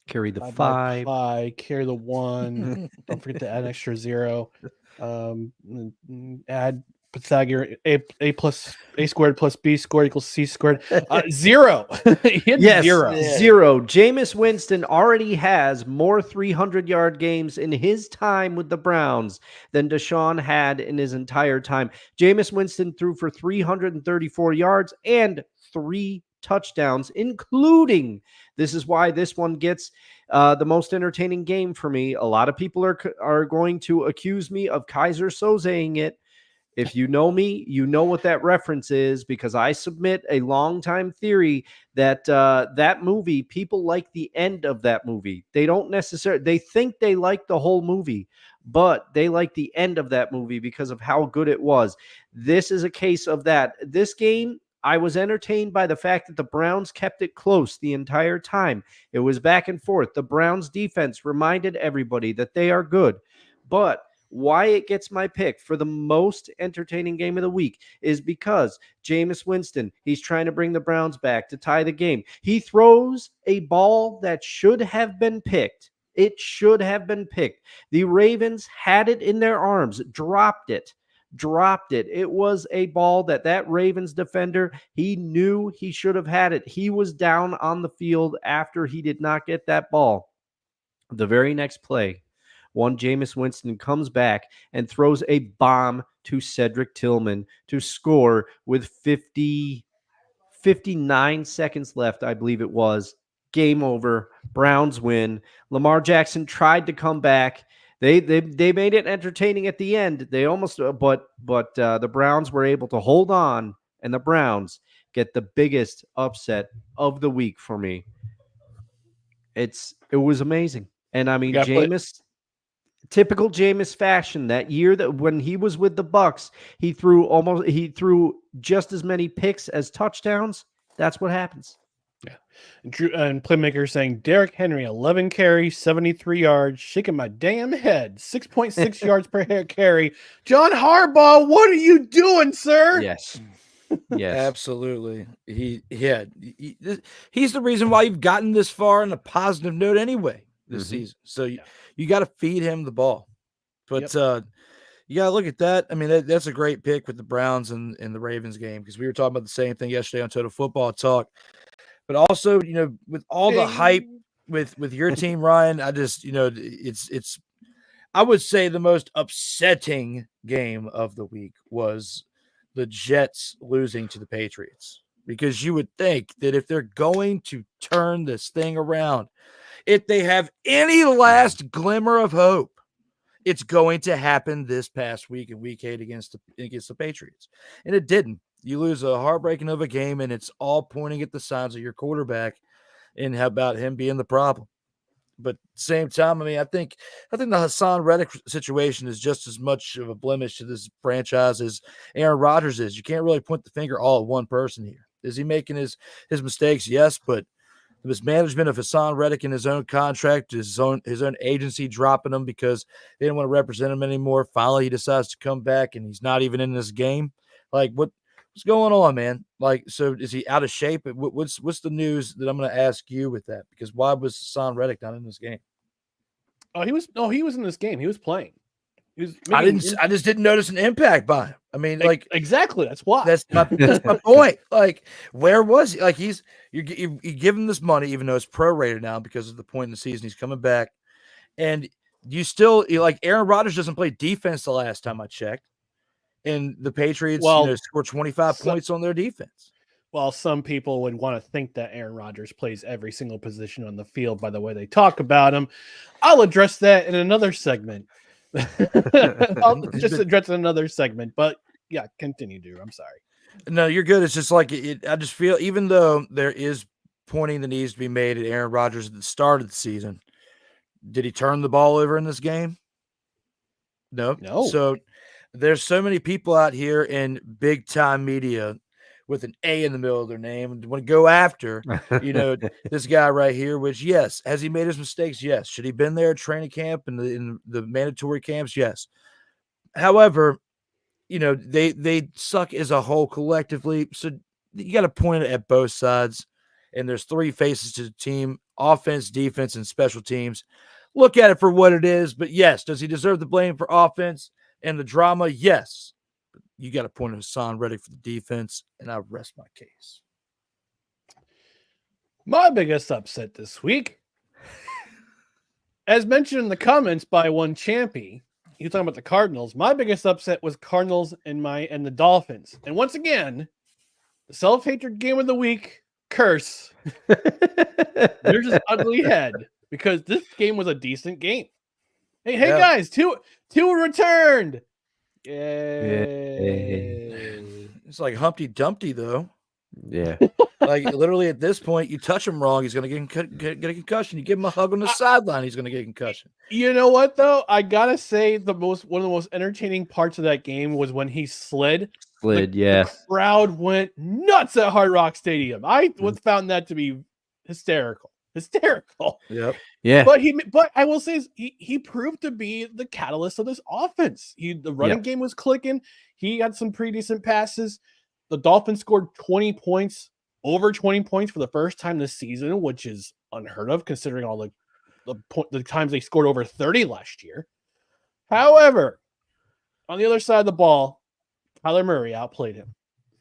Carry the 5. Carry the 1. Don't forget to add an extra 0. Add Pythagorean a squared plus b squared equals c squared. 0. Yes, 0. 0. Jameis Winston already has more 300-yard games in his time with the Browns than Deshaun had in his entire time. Jameis Winston threw for 334 yards and 3 touchdowns, including, this is why this one gets the most entertaining game for me. A lot of people are going to accuse me of Kaiser Sozeing it. If you know me, you know what that reference is because I submit a long-time theory that that movie, people like the end of that movie. They don't necessarily, they think they like the whole movie, but they like the end of that movie because of how good it was. This is a case of that. This game, I was entertained by the fact that the Browns kept it close the entire time. It was back and forth. The Browns defense reminded everybody that they are good, but why it gets my pick for the most entertaining game of the week is because Jameis Winston, he's trying to bring the Browns back to tie the game. He throws a ball that should have been picked. It should have been picked. The Ravens had it in their arms, dropped it. It was a ball that Ravens defender, he knew he should have had it. He was down on the field after he did not get that ball. The very next play, Jameis Winston comes back and throws a bomb to Cedric Tillman to score with 59 seconds left, I believe it was. Game over. Browns win. Lamar Jackson tried to come back. They made it entertaining at the end. They almost, but the Browns were able to hold on, and the Browns get the biggest upset of the week for me. It was amazing, and I mean Jameis. Typical Jameis fashion that year that when he was with the Bucs, he threw just as many picks as touchdowns. That's what happens. Yeah. And Playmaker saying Derrick Henry, 11 carries, 73 yards, shaking my damn head, 6.6 yards per carry. John Harbaugh, what are you doing, sir? Yes. Yes, absolutely. He's the reason why you've gotten this far on a positive note anyway this season. So you got to feed him the ball. But you got to look at that. I mean, that's a great pick with the Browns and the Ravens game because we were talking about the same thing yesterday on Total Football Talk. But also, with all the hype with your team, Ryan, I just, it's I would say the most upsetting game of the week was the Jets losing to the Patriots, because you would think that if they're going to turn this thing around, if they have any last glimmer of hope, it's going to happen this past week in Week 8 against the Patriots. And it didn't. You lose a heartbreaking of a game, and it's all pointing at the signs of your quarterback and how about him being the problem. But at the same time, I mean, I think the Hassan Reddick situation is just as much of a blemish to this franchise as Aaron Rodgers is. You can't really point the finger all at one person here. Is he making his mistakes? Yes, but the mismanagement of Hassan Reddick in his own contract, his own agency dropping him because they didn't want to represent him anymore. Finally, he decides to come back, and he's not even in this game. Like, what's going on, man? Like, so is he out of shape? What's the news that I'm going to ask you with that? Because why was Hassan Reddick not in this game? Oh, he was in this game. He was playing. I just didn't notice an impact by him. I mean, like, exactly. That's why. That's my point. Like, where was he? Like, you give him this money, even though it's prorated now because of the point in the season he's coming back, and you still like Aaron Rodgers doesn't play defense the last time I checked, and the Patriots scored 25 points on their defense. Well, some people would want to think that Aaron Rodgers plays every single position on the field by the way they talk about him. I'll address that in another segment. I'll just address another segment, but yeah, continue, dude. I'm sorry. No, you're good. It's just like I just feel, even though there is pointing that needs to be made at Aaron Rodgers at the start of the season, did he turn the ball over in this game? No. So there's so many people out here in big time media with an A in the middle of their name and want to go after, this guy right here, which, yes, has he made his mistakes? Yes. Should he have been there at training camp and in the mandatory camps? Yes. However, they suck as a whole collectively. So you got to point it at both sides. And there's three faces to the team: offense, defense, and special teams. Look at it for what it is. But yes, does he deserve the blame for offense and the drama? Yes. You got to point at Hassan Reddick for the defense, and I rest my case. My biggest upset this week, as mentioned in the comments by one champy, he was talking about the Cardinals. My biggest upset was Cardinals and the Dolphins. And once again, the self-hatred game of the week, curse. There's his ugly head because this game was a decent game. Hey guys, two returned. Yay. It's like Humpty Dumpty, though. Yeah. Like, literally at this point, you touch him wrong, he's going to get a concussion. You give him a hug on the sideline, he's going to get a concussion. You know what, though? I got to say one of the most entertaining parts of that game was when he slid. Yeah. The crowd went nuts at Hard Rock Stadium. I found that to be hysterical. Yep. Yeah. But I will say he proved to be the catalyst of this offense. The running game was clicking. He had some pretty decent passes. The Dolphins scored over 20 points for the first time this season, which is unheard of considering all the times they scored over 30 last year. However, on the other side of the ball, Kyler Murray outplayed him.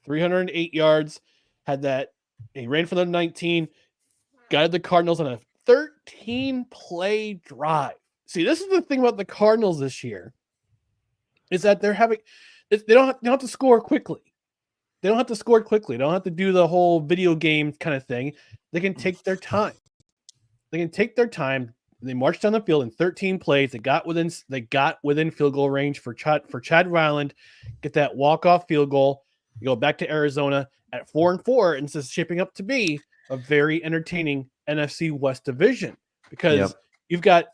308 yards, he ran for the 19, guided the Cardinals on a 13-play drive. See, this is the thing about the Cardinals this year, is that they don't have to score quickly. They don't have to score quickly. They don't have to do the whole video game kind of thing. They can take their time. They marched down the field in 13 plays. They got within field goal range for Chad Ryland, get that walk-off field goal. You go back to Arizona at 4-4, and this is shaping up to be a very entertaining NFC West division because you've got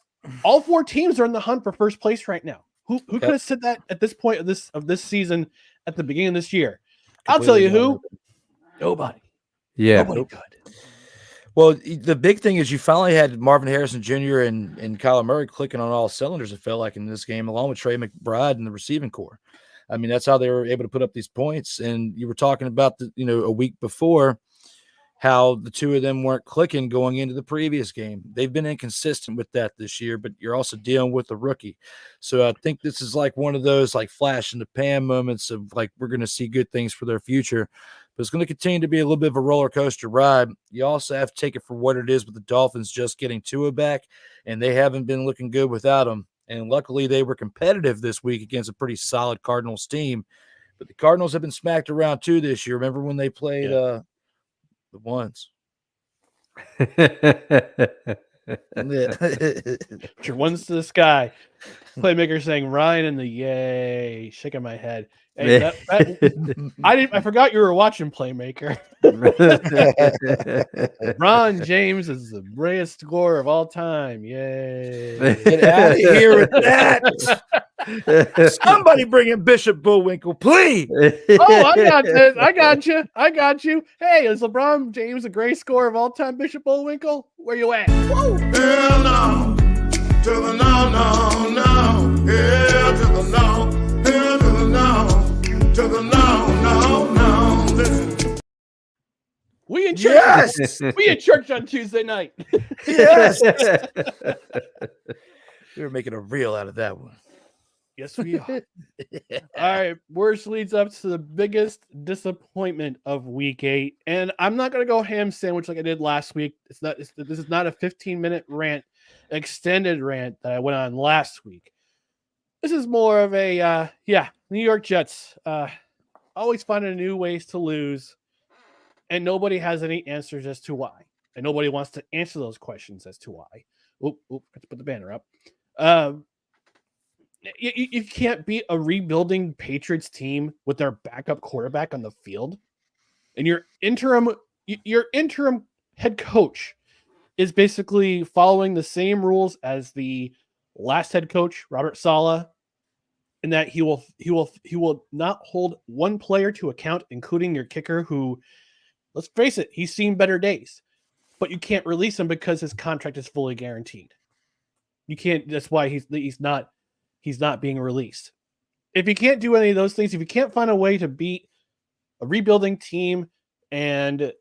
all four teams are in the hunt for first place right now. Who could have said that at this point of this season at the beginning of this year? I'll tell you who. Nobody. Yeah. Nobody could. Well, the big thing is you finally had Marvin Harrison Jr. and Kyler Murray clicking on all cylinders, it felt like, in this game, along with Trey McBride and the receiving core. I mean, that's how they were able to put up these points. And you were talking about a week before how the two of them weren't clicking going into the previous game. They've been inconsistent with that this year, but you're also dealing with a rookie. So I think this is like one of those like flash in the pan moments of like, we're going to see good things for their future, but it's going to continue to be a little bit of a roller coaster ride. You also have to take it for what it is with the Dolphins just getting Tua back, and they haven't been looking good without him. And luckily they were competitive this week against a pretty solid Cardinals team, but the Cardinals have been smacked around too this year. Remember when they played the ones? Put your ones to the sky. Playmaker saying Ryan in the yay, shaking my head. Hey, I forgot you were watching Playmaker. Ron James is the greatest scorer of all time. Yay. Get out of here with that. Somebody bring in Bishop Bullwinkle, please. Oh, I got this. I got you. Hey, is LeBron James the greatest scorer of all time, Bishop Bullwinkle? Where you at? Whoa. Hell no. To the no, no, no. Hell to the no. Hell to the no. To the no, no, no. Listen. We in church. Yes. We in church on Tuesday night. Yes. We were making a reel out of that one. Yes, we are. All right. Worst leads up to the biggest disappointment of week 8. And I'm not going to go ham sandwich like I did last week. This is not a 15-minute rant, extended rant that I went on last week. This is more of a, New York Jets always finding new ways to lose. And nobody has any answers as to why. And nobody wants to answer those questions as to why. Let's put the banner up. You can't beat a rebuilding Patriots team with their backup quarterback on the field. And your interim head coach is basically following the same rules as the last head coach, Robert Saleh, in that he will not hold one player to account, including your kicker, who, let's face it, he's seen better days. But you can't release him because his contract is fully guaranteed. You can't. That's why he's not being released. If you can't do any of those things, if you can't find a way to beat a rebuilding team and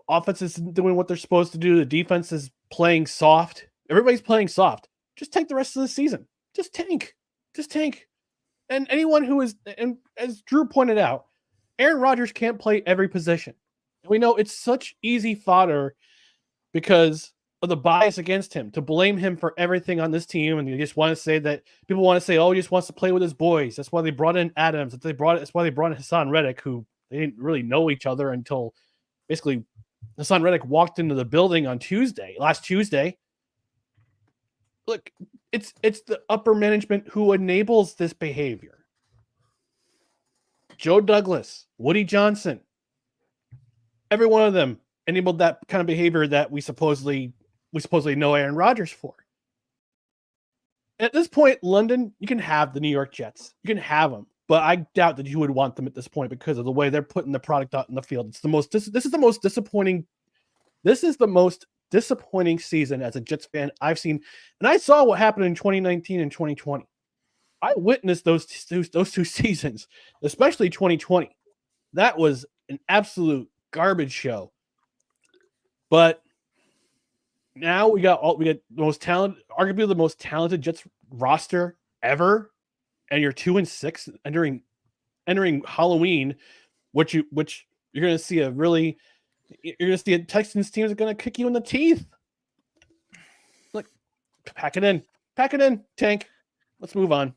offense is doing what they're supposed to do, the defense is playing soft, everybody's playing soft, just tank the rest of the season. Just tank. And anyone who is, and as Drew pointed out, Aaron Rodgers can't play every position. We know it's such easy fodder because of the bias against him, to blame him for everything on this team. And you just want to say that people want to say, oh, he just wants to play with his boys. That's why they brought in Adams. That's why they brought in Hassan Reddick, who they didn't really know each other until basically Hassan Reddick walked into the building on last Tuesday. Look, it's the upper management who enables this behavior. Joe Douglas, Woody Johnson, every one of them enabled that kind of behavior that we supposedly know Aaron Rodgers for. At this point, London, you can have the New York Jets. You can have them, but I doubt that you would want them at this point because of the way they're putting the product out in the field. This is the most disappointing season as a Jets fan I've seen. And I saw what happened in 2019 and 2020. I witnessed those two seasons, especially 2020. That was an absolute garbage show. But now we got the most talented, arguably the most talented Jets roster ever, and you're 2-6 entering Halloween, which you're going to see a Texans team that's going to kick you in the teeth. Look, pack it in, tank. Let's move on.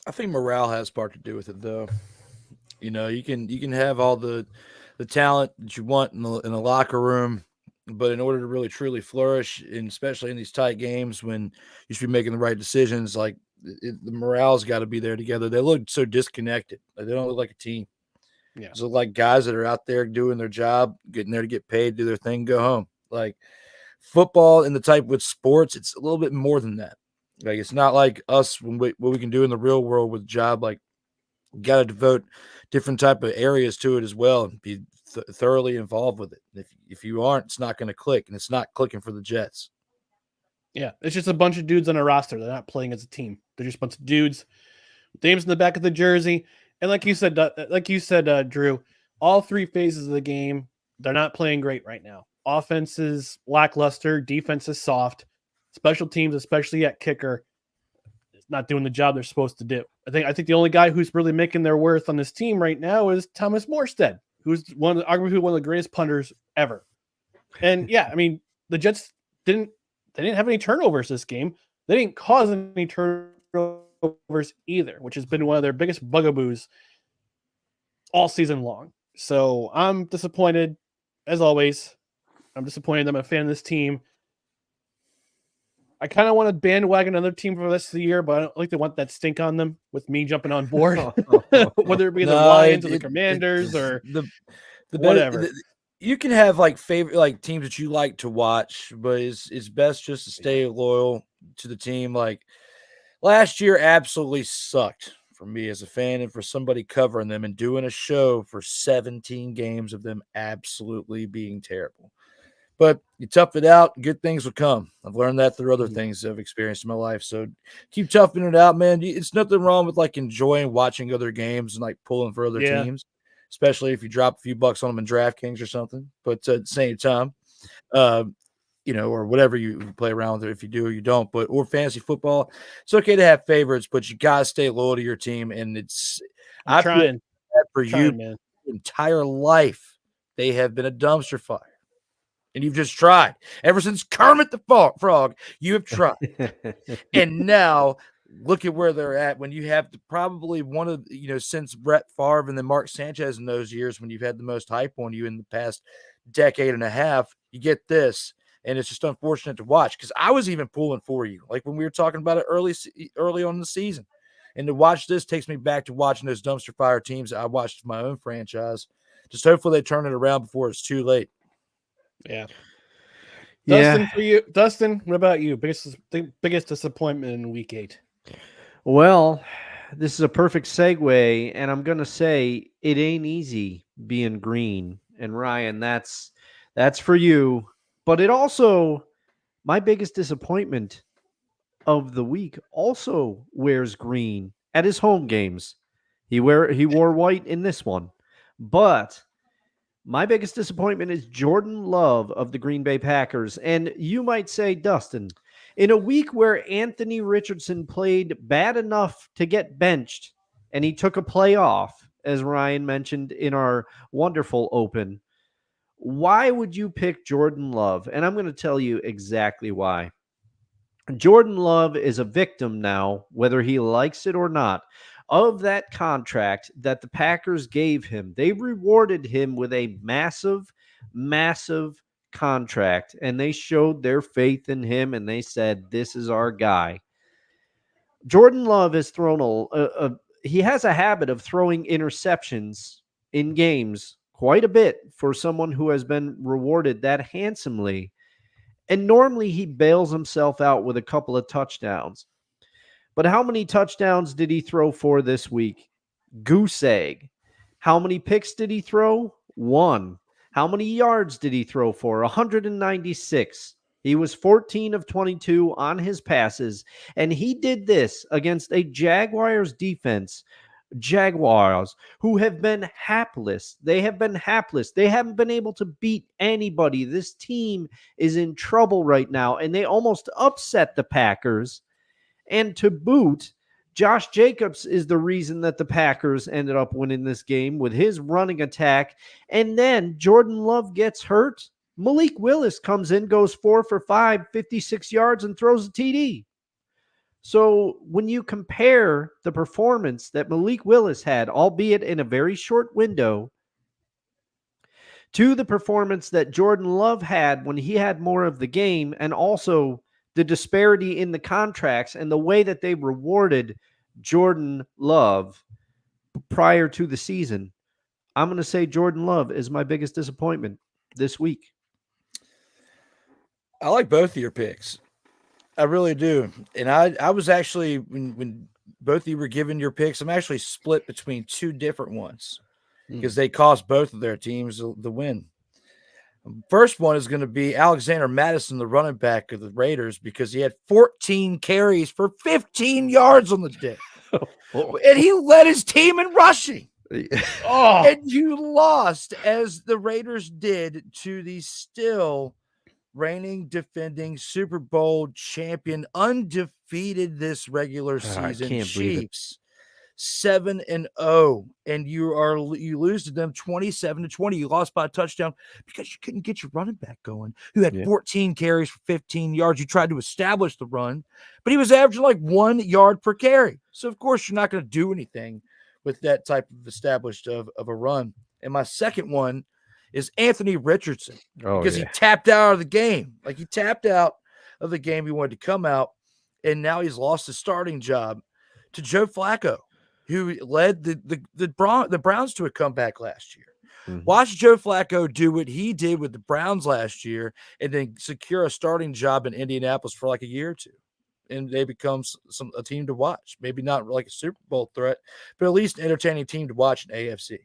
I think morale has part to do with it, though. You know, you can have all the talent that you want in the locker room, but in order to really truly flourish, and especially in these tight games when you should be making the right decisions, like the morale's got to be there together. They look so disconnected. Like, they don't look like a team. Yeah. So like guys that are out there doing their job, getting there to get paid, do their thing, go home. Like football and the type with sports, it's a little bit more than that. Like, it's not like us what we can do in the real world with a job. Like, you got to devote different type of areas to it as well and be thoroughly involved with it. If you aren't, it's not going to click, and it's not clicking for the Jets. Yeah, it's just a bunch of dudes on a roster. They're not playing as a team. They're just a bunch of dudes with names in the back of the jersey. And like you said, Drew, all three phases of the game, they're not playing great right now. Offense is lackluster. Defense is soft. Special teams, especially at kicker, is not doing the job they're supposed to do. I think the only guy who's really making their worth on this team right now is Thomas Morstead, who's arguably one of the greatest punters ever. And yeah, I mean, the Jets didn't have any turnovers this game. They didn't cause any turnovers either, which has been one of their biggest bugaboos all season long. So I'm disappointed, as always. I'm disappointed. I'm a fan of this team. I kind of want to bandwagon another team for the rest of the year, but I don't like to want that stink on them with me jumping on board, whether it be the Lions or the Commanders or the whatever. You can have like favorite like teams that you like to watch, but it's best just to stay loyal to the team. Like last year absolutely sucked for me as a fan and for somebody covering them and doing a show for 17 games of them absolutely being terrible. But you tough it out, good things will come. I've learned that through other things I've experienced in my life. So keep toughing it out, man. It's nothing wrong with like enjoying watching other games and like pulling for other teams, especially if you drop a few bucks on them in DraftKings or something. But at the same time, or whatever you play around with it, if you do or you don't, or fantasy football, it's okay to have favorites, but you gotta stay loyal to your team. And I'm trying for you, man. Your entire life they have been a dumpster fire. And you've just tried. Ever since Kermit the Frog, you have tried. And now look at where they're at when you have probably one of, since Brett Favre and then Mark Sanchez in those years when you've had the most hype on you in the past decade and a half, you get this. And it's just unfortunate to watch because I was even pulling for you. Like when we were talking about it early on in the season. And to watch this takes me back to watching those dumpster fire teams that I watched my own franchise. Just hopefully they turn it around before it's too late. Yeah. Dustin, for you, Dustin, what about you? Biggest disappointment in week 8? Well, this is a perfect segue, and I'm gonna say it ain't easy being green. And Ryan, that's for you. But it also, my biggest disappointment of the week also wears green at his home games. He wore white in this one, but my biggest disappointment is Jordan Love of the Green Bay Packers. And you might say, Dustin, in a week where Anthony Richardson played bad enough to get benched and he took a play off, as Ryan mentioned in our wonderful open, why would you pick Jordan Love? And I'm going to tell you exactly why. Jordan Love is a victim now, whether he likes it or not, of that contract that the Packers gave him. They rewarded him with a massive, massive contract, and they showed their faith in him, and they said, this is our guy. Jordan Love has thrown he has a habit of throwing interceptions in games quite a bit for someone who has been rewarded that handsomely. And normally he bails himself out with a couple of touchdowns. But how many touchdowns did he throw for this week? Goose egg. How many picks did he throw? 1. How many yards did he throw for? 196. He was 14 of 22 on his passes, and he did this against a Jaguars defense. Jaguars, who have been hapless. They have been hapless. They haven't been able to beat anybody. This team is in trouble right now, and they almost upset the Packers. And to boot, Josh Jacobs is the reason that the Packers ended up winning this game with his running attack. And then Jordan Love gets hurt. Malik Willis comes in, goes 4 for 5, 56 yards, and throws a TD. So when you compare the performance that Malik Willis had, albeit in a very short window, to the performance that Jordan Love had when he had more of the game, and also the disparity in the contracts and the way that they rewarded Jordan Love prior to the season, I'm going to say Jordan Love is my biggest disappointment this week. I like both of your picks. I really do. And I was actually, when both of you were giving your picks, I'm actually split between two different ones because they cost both of their teams the win. First one is going to be Alexander Madison, the running back of the Raiders, because he had 14 carries for 15 yards on the day. And he led his team in rushing. And you lost, as the Raiders did, to the still reigning, defending Super Bowl champion, undefeated this regular season Chiefs. 7-0, and you lose to them 27-20. You lost by a touchdown because you couldn't get your running back going, who had 14 carries for 15 yards. You tried to establish the run, but he was averaging like 1 yard per carry. So of course you're not going to do anything with that type of established of a run. And my second one is Anthony Richardson, because he tapped out of the game. Like he tapped out of the game. He wanted to come out, and now he's lost his starting job to Joe Flacco, who led the Browns to a comeback last year. Mhm. Watch Joe Flacco do what he did with the Browns last year and then secure a starting job in Indianapolis for like a year or two. And they become a team to watch. Maybe not like a Super Bowl threat, but at least an entertaining team to watch in AFC.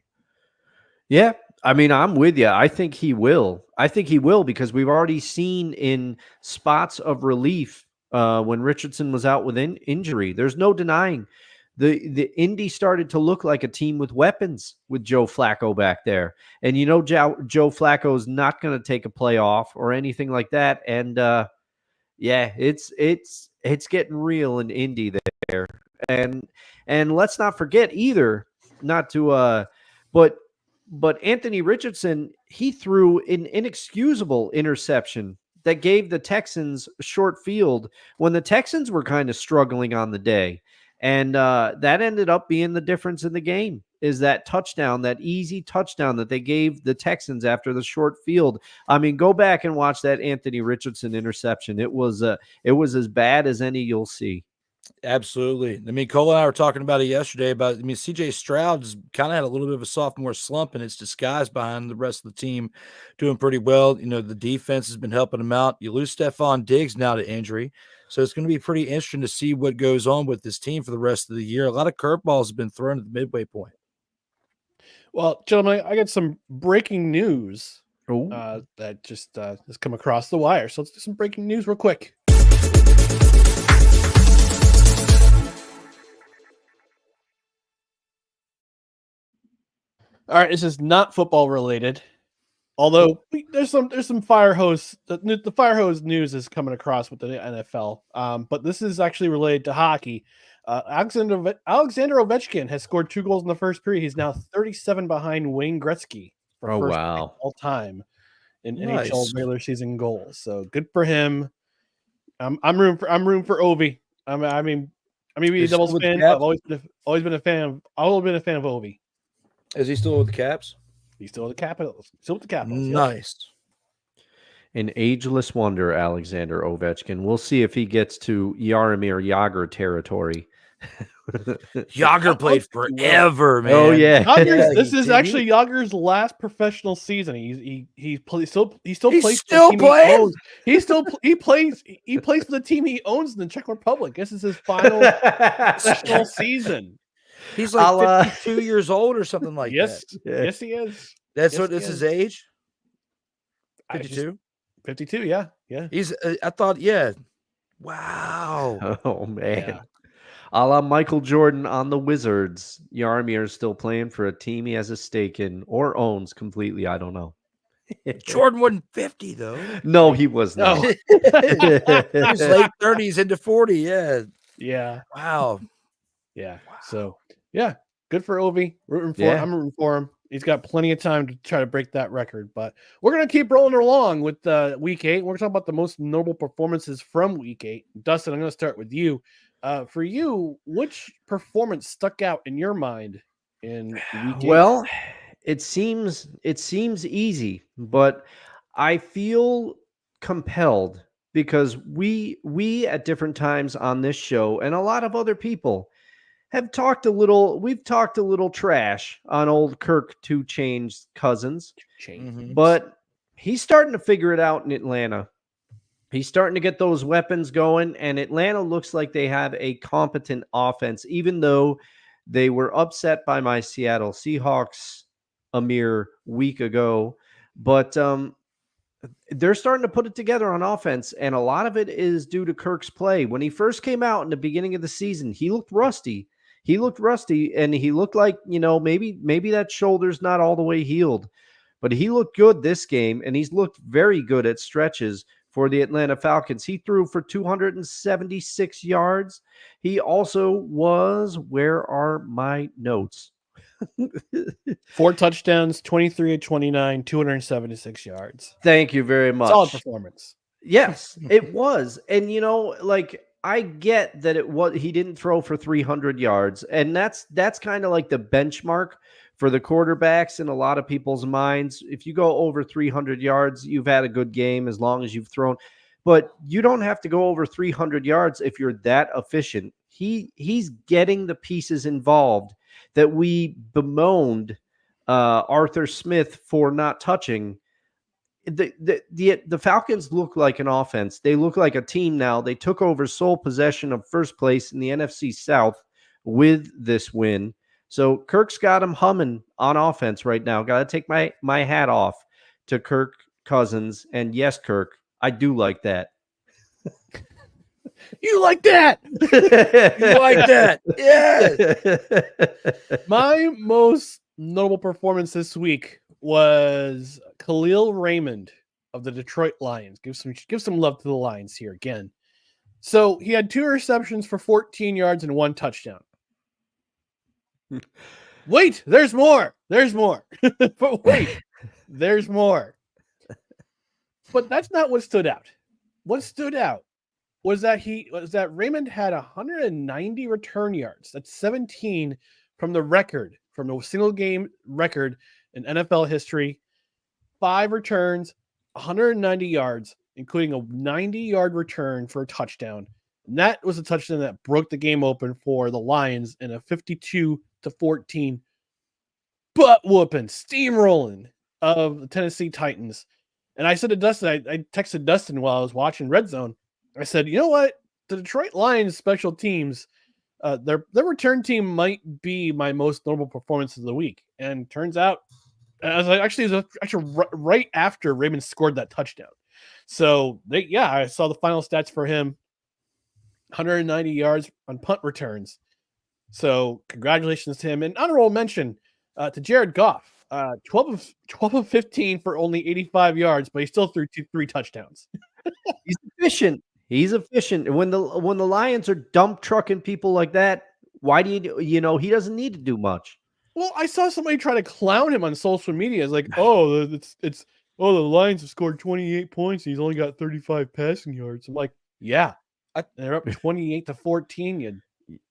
Yeah, I mean, I'm with you. I think he will. I think he will because we've already seen in spots of relief when Richardson was out with injury. There's no denying the Indy started to look like a team with weapons with Joe Flacco back there. And Joe Flacco is not going to take a play off or anything like that. And yeah, it's getting real in Indy there. And let's not forget either, not to but Anthony Richardson, he threw an inexcusable interception that gave the Texans a short field when the Texans were kind of struggling on the day. And that ended up being the difference in the game, is that touchdown, that easy touchdown that they gave the Texans after the short field. I mean, go back and watch that Anthony Richardson interception. It was as bad as any you'll see. Absolutely. I mean, Cole and I were talking about it yesterday CJ Stroud's kind of had a little bit of a sophomore slump, and it's disguised behind the rest of the team doing pretty well. The defense has been helping him out. You lose Stephon Diggs now to injury. So it's going to be pretty interesting to see what goes on with this team for the rest of the year. A lot of curveballs have been thrown at the midway point. Well, gentlemen, I got some breaking news that just has come across the wire. So let's do some breaking news real quick. All right, this is not football related, although there's some fire hose. The fire hose news is coming across with the NFL, but this is actually related to hockey. Alexander Ovechkin has scored 2 goals in the first period. He's now 37 behind Wayne Gretzky for first all time in NHL regular season goals. So good for him. I'm rooting for Ovi. I mean, be a Devils fan. I've always been a fan of Ovi. Is he still with the Caps? He's still with the Capitals. Nice. Yep. An ageless wonder, Alexander Ovechkin. We'll see if he gets to Jaromir Jagr territory. Jagr played forever, man. Oh yeah. This is actually Jagr's last professional season. He plays for the team he owns in the Czech Republic. This is his final professional season. He's like 52 years old or something like that. Yes, he is. That's his age. 52. 52. Yeah. He's. I thought. Yeah. Wow. Oh man. Yeah. A la Michael Jordan on the Wizards. Jaromir is still playing for a team he has a stake in or owns completely. I don't know. Jordan wasn't 50 though. No, he was not. He was late 30s into 40. Yeah. Yeah. Wow. Yeah. Wow. So yeah, good for Ovi. I'm rooting for him. He's got plenty of time to try to break that record, but we're going to keep rolling along with week 8. We're going to talk about the most notable performances from week 8. Dustin, I'm going to start with you. For you, which performance stuck out in your mind in week 8? Well, it seems easy, but I feel compelled because we at different times on this show and a lot of other people we've talked a little trash on old Kirk 2 Chainz Cousins, but he's starting to figure it out in Atlanta. He's starting to get those weapons going, and Atlanta looks like they have a competent offense, even though they were upset by my Seattle Seahawks a mere week ago. But they're starting to put it together on offense, and a lot of it is due to Kirk's play. When he first came out in the beginning of the season, he looked rusty. And he looked like, maybe that shoulder's not all the way healed. But he looked good this game, and he's looked very good at stretches for the Atlanta Falcons. He threw for 276 yards. He also was, where are my notes? 4 touchdowns, 23 of 29, 276 yards. Thank you very much. Solid performance. Yes, it was. And, I get that he didn't throw for 300 yards. And that's kind of like the benchmark for the quarterbacks in a lot of people's minds. If you go over 300 yards, you've had a good game as long as you've thrown. but you don't have to go over 300 yards if you're that efficient. He's getting the pieces involved that we bemoaned Arthur Smith for not touching. The Falcons look like an offense. They look like a team now. They took over sole possession of first place in the NFC South with this win. So Kirk's got him humming on offense right now. Got to take my hat off to Kirk Cousins. And yes, Kirk, I do like that. You like that? You like that? Yeah. My most notable performance this week was Khalil Raymond of the Detroit Lions. Give some love to the Lions here again. So he had 2 receptions for 14 yards and 1 touchdown. Wait, there's more. There's more. But wait, there's more. But that's not what stood out. What stood out was that Raymond had 190 return yards. That's 17 from the single game record in NFL history. 5 returns, 190 yards, including a 90-yard return for a touchdown. And that was a touchdown that broke the game open for the Lions in a 52-14 butt whooping, steamrolling of the Tennessee Titans. And I said to Dustin, I texted Dustin while I was watching Red Zone. I said, you know what? The Detroit Lions special teams, their return team might be my most notable performance of the week. And turns out, it was actually right after Raymond scored that touchdown. So I saw the final stats for him: 190 yards on punt returns. So congratulations to him, and honorable mention to Jared Goff. 12 of 15 for only 85 yards, but he still threw 3 touchdowns. He's efficient. He's efficient. When the Lions are dump trucking people like that, why do he doesn't need to do much. Well, I saw somebody try to clown him on social media. It's like, the Lions have scored 28 points. And he's only got 35 passing yards. I'm like, yeah, they're up 28-14. You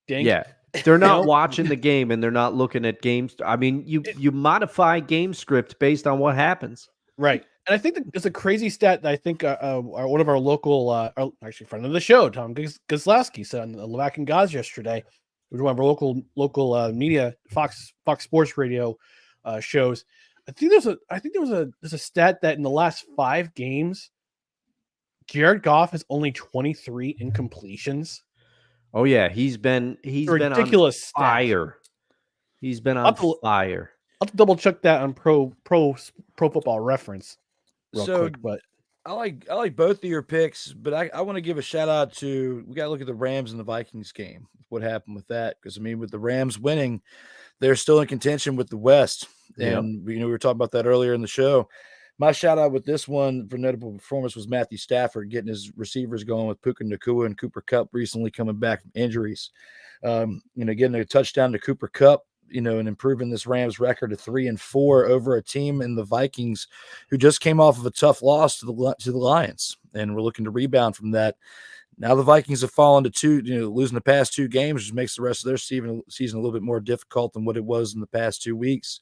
dang. Yeah, they're not watching the game and they're not looking at games. I mean, you modify game script based on what happens. Right. And I think that it's a crazy stat that I think one of our local, actually friend of the show, Tom Gazlowski, said on the Levac and Gaz yesterday. It was one of our local media, Fox Sports Radio shows. I think there's a stat that in the last 5 games, Jared Goff has only 23 incompletions. Oh yeah, he's been ridiculous on fire. He's been on fire. I'll have to double check that on Pro Football Reference real quick, but I like both of your picks, but I want to give a shout out to, we got to look at the Rams and the Vikings game. What happened with that? Because I mean, with the Rams winning, they're still in contention with the West, and we were talking about that earlier in the show. My shout out with this one for notable performance was Matthew Stafford getting his receivers going with Puka Nacua and Cooper Kupp recently coming back from injuries. Getting a touchdown to Cooper Kupp, and improving this Rams record to 3-4 over a team in the Vikings who just came off of a tough loss to the Lions, and we're looking to rebound from that. Now the Vikings have fallen to 2, losing the past 2 games, which makes the rest of their season a little bit more difficult than what it was in the past 2 weeks.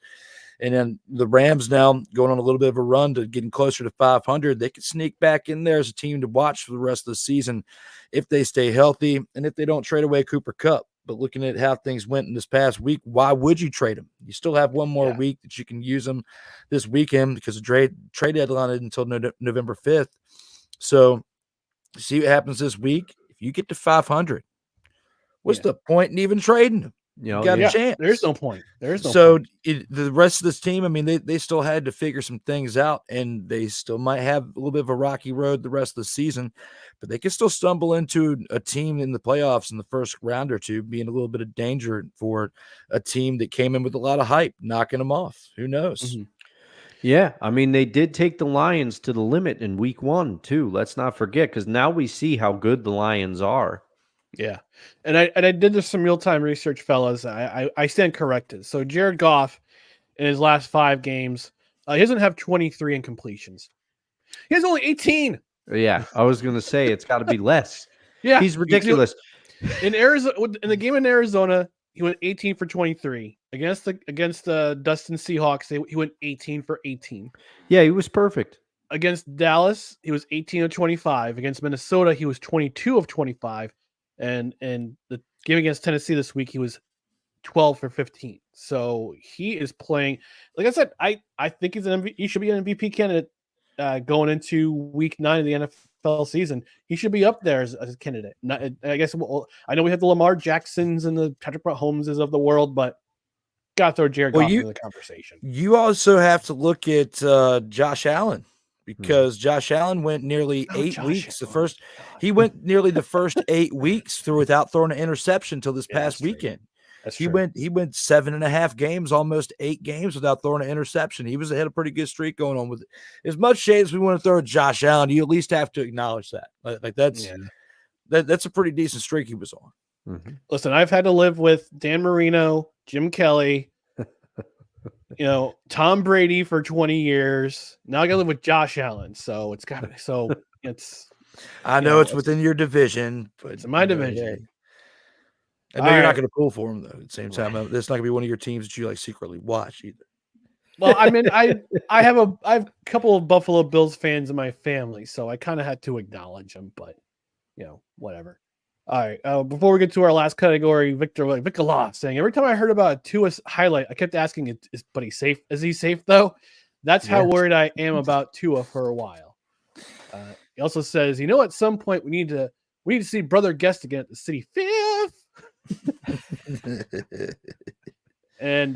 And then the Rams now going on a little bit of a run to getting closer to 500. They could sneak back in there as a team to watch for the rest of the season if they stay healthy and if they don't trade away Cooper Kupp. But looking at how things went in this past week, why would you trade him? You still have one more week that you can use them this weekend because the trade deadline is until November 5th. So see what happens this week. If you get to 500, what's the point in even trading him? You got a chance. There's no point. The rest of this team, I mean, they still had to figure some things out, and they still might have a little bit of a rocky road the rest of the season, but they can still stumble into a team in the playoffs in the first round or two, being a little bit of danger for a team that came in with a lot of hype, knocking them off. Who knows? Mm-hmm. Yeah, I mean, they did take the Lions to the limit in week 1, too. Let's not forget, because now we see how good the Lions are. Yeah. And I did some real-time research, fellas. I stand corrected. So Jared Goff, in his last 5 games, he doesn't have 23 incompletions. He has only 18. Yeah, I was going to say it's got to be less. Yeah. He's ridiculous. In the game in Arizona, he went 18 for 23. Against the Dustin Seahawks, he went 18 for 18. Yeah, he was perfect. against Dallas, he was 18 of 25. Against Minnesota, he was 22 of 25. And the game against Tennessee this week, he was 12 for 15. So he is playing. Like I said, I think he should be an MVP candidate going into week 9 of the NFL season. He should be up there as a candidate. I guess I know we have the Lamar Jacksons and the Patrick Mahomeses of the world, but got to throw Jared Goff into the conversation. You also have to look at Josh Allen, because Josh Allen went nearly 8 weeks. He went nearly the first 8 weeks through without throwing an interception until this past weekend. He went 7.5 games, almost 8 games without throwing an interception. He had a pretty good streak going on with it. As much shade as we want to throw at Josh Allen, you at least have to acknowledge that. That's a pretty decent streak he was on. Mm-hmm. Listen, I've had to live with Dan Marino, Jim Kelly, Tom Brady for 20 years. Now I got to live with Josh Allen. So it's got to be. So it's. I know it's within your division, but it's in my division. I know you're not going to pull for him though. At the same time, it's not going to be one of your teams that you like secretly watch either. Well, I mean, I have a couple of Buffalo Bills fans in my family, so I kind of had to acknowledge them. But whatever. All right. Before we get to our last category, Victor Law saying every time I heard about a Tua highlight, I kept asking, "But he's safe? Is he safe though?" That's how worried I am about Tua for a while. He also says, at some point we need to see Brother Guest again at the City Fifth. And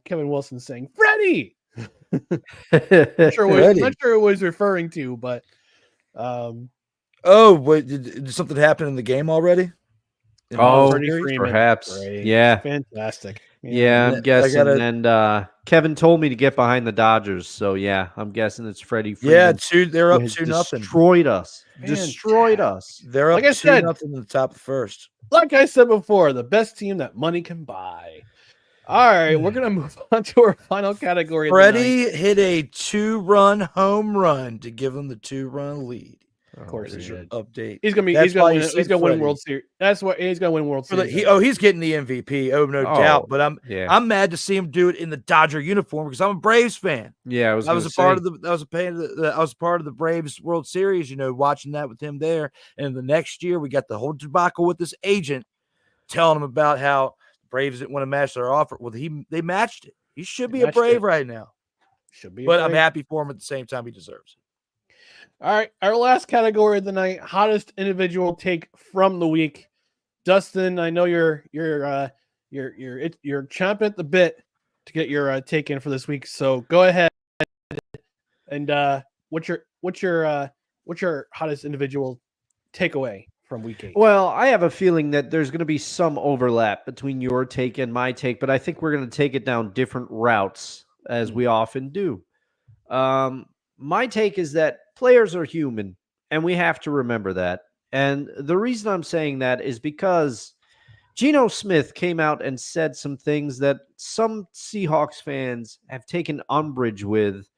Kevin Wilson saying, "Freddie." Not sure it was referring to, but. Wait, did something happen in the game already? Perhaps. Great. Yeah. Fantastic. Yeah, I'm guessing. And Kevin told me to get behind the Dodgers. So, yeah, I'm guessing it's Freddie Freeman. Yeah, they're up 2-0. Destroyed us. They're up 2-0 in the top of the first. Like I said before, the best team that money can buy. All right, we're going to move on to our final category. Freddie hit a 2-run home run to give them the 2-run lead. Of course, he did. Update. He's gonna win World Series. That's what he's gonna win World Series. He's getting the MVP. Oh, no doubt. But I'm mad to see him do it in the Dodger uniform because I'm a Braves fan. Yeah, I was part of the Braves World Series. Watching that with him there. And the next year we got the whole debacle with this agent telling him about how the Braves didn't want to match their offer. Well, they matched it. He should be a Brave right now. But I'm happy for him at the same time. He deserves it. All right, our last category of the night: hottest individual take from the week. Dustin, I know you're chomping at the bit to get your take in for this week. So go ahead and what's your hottest individual takeaway from week 8? Well, I have a feeling that there's going to be some overlap between your take and my take, but I think we're going to take it down different routes as we often do. My take is that players are human, and we have to remember that. And the reason I'm saying that is because Geno Smith came out and said some things that some Seahawks fans have taken umbrage with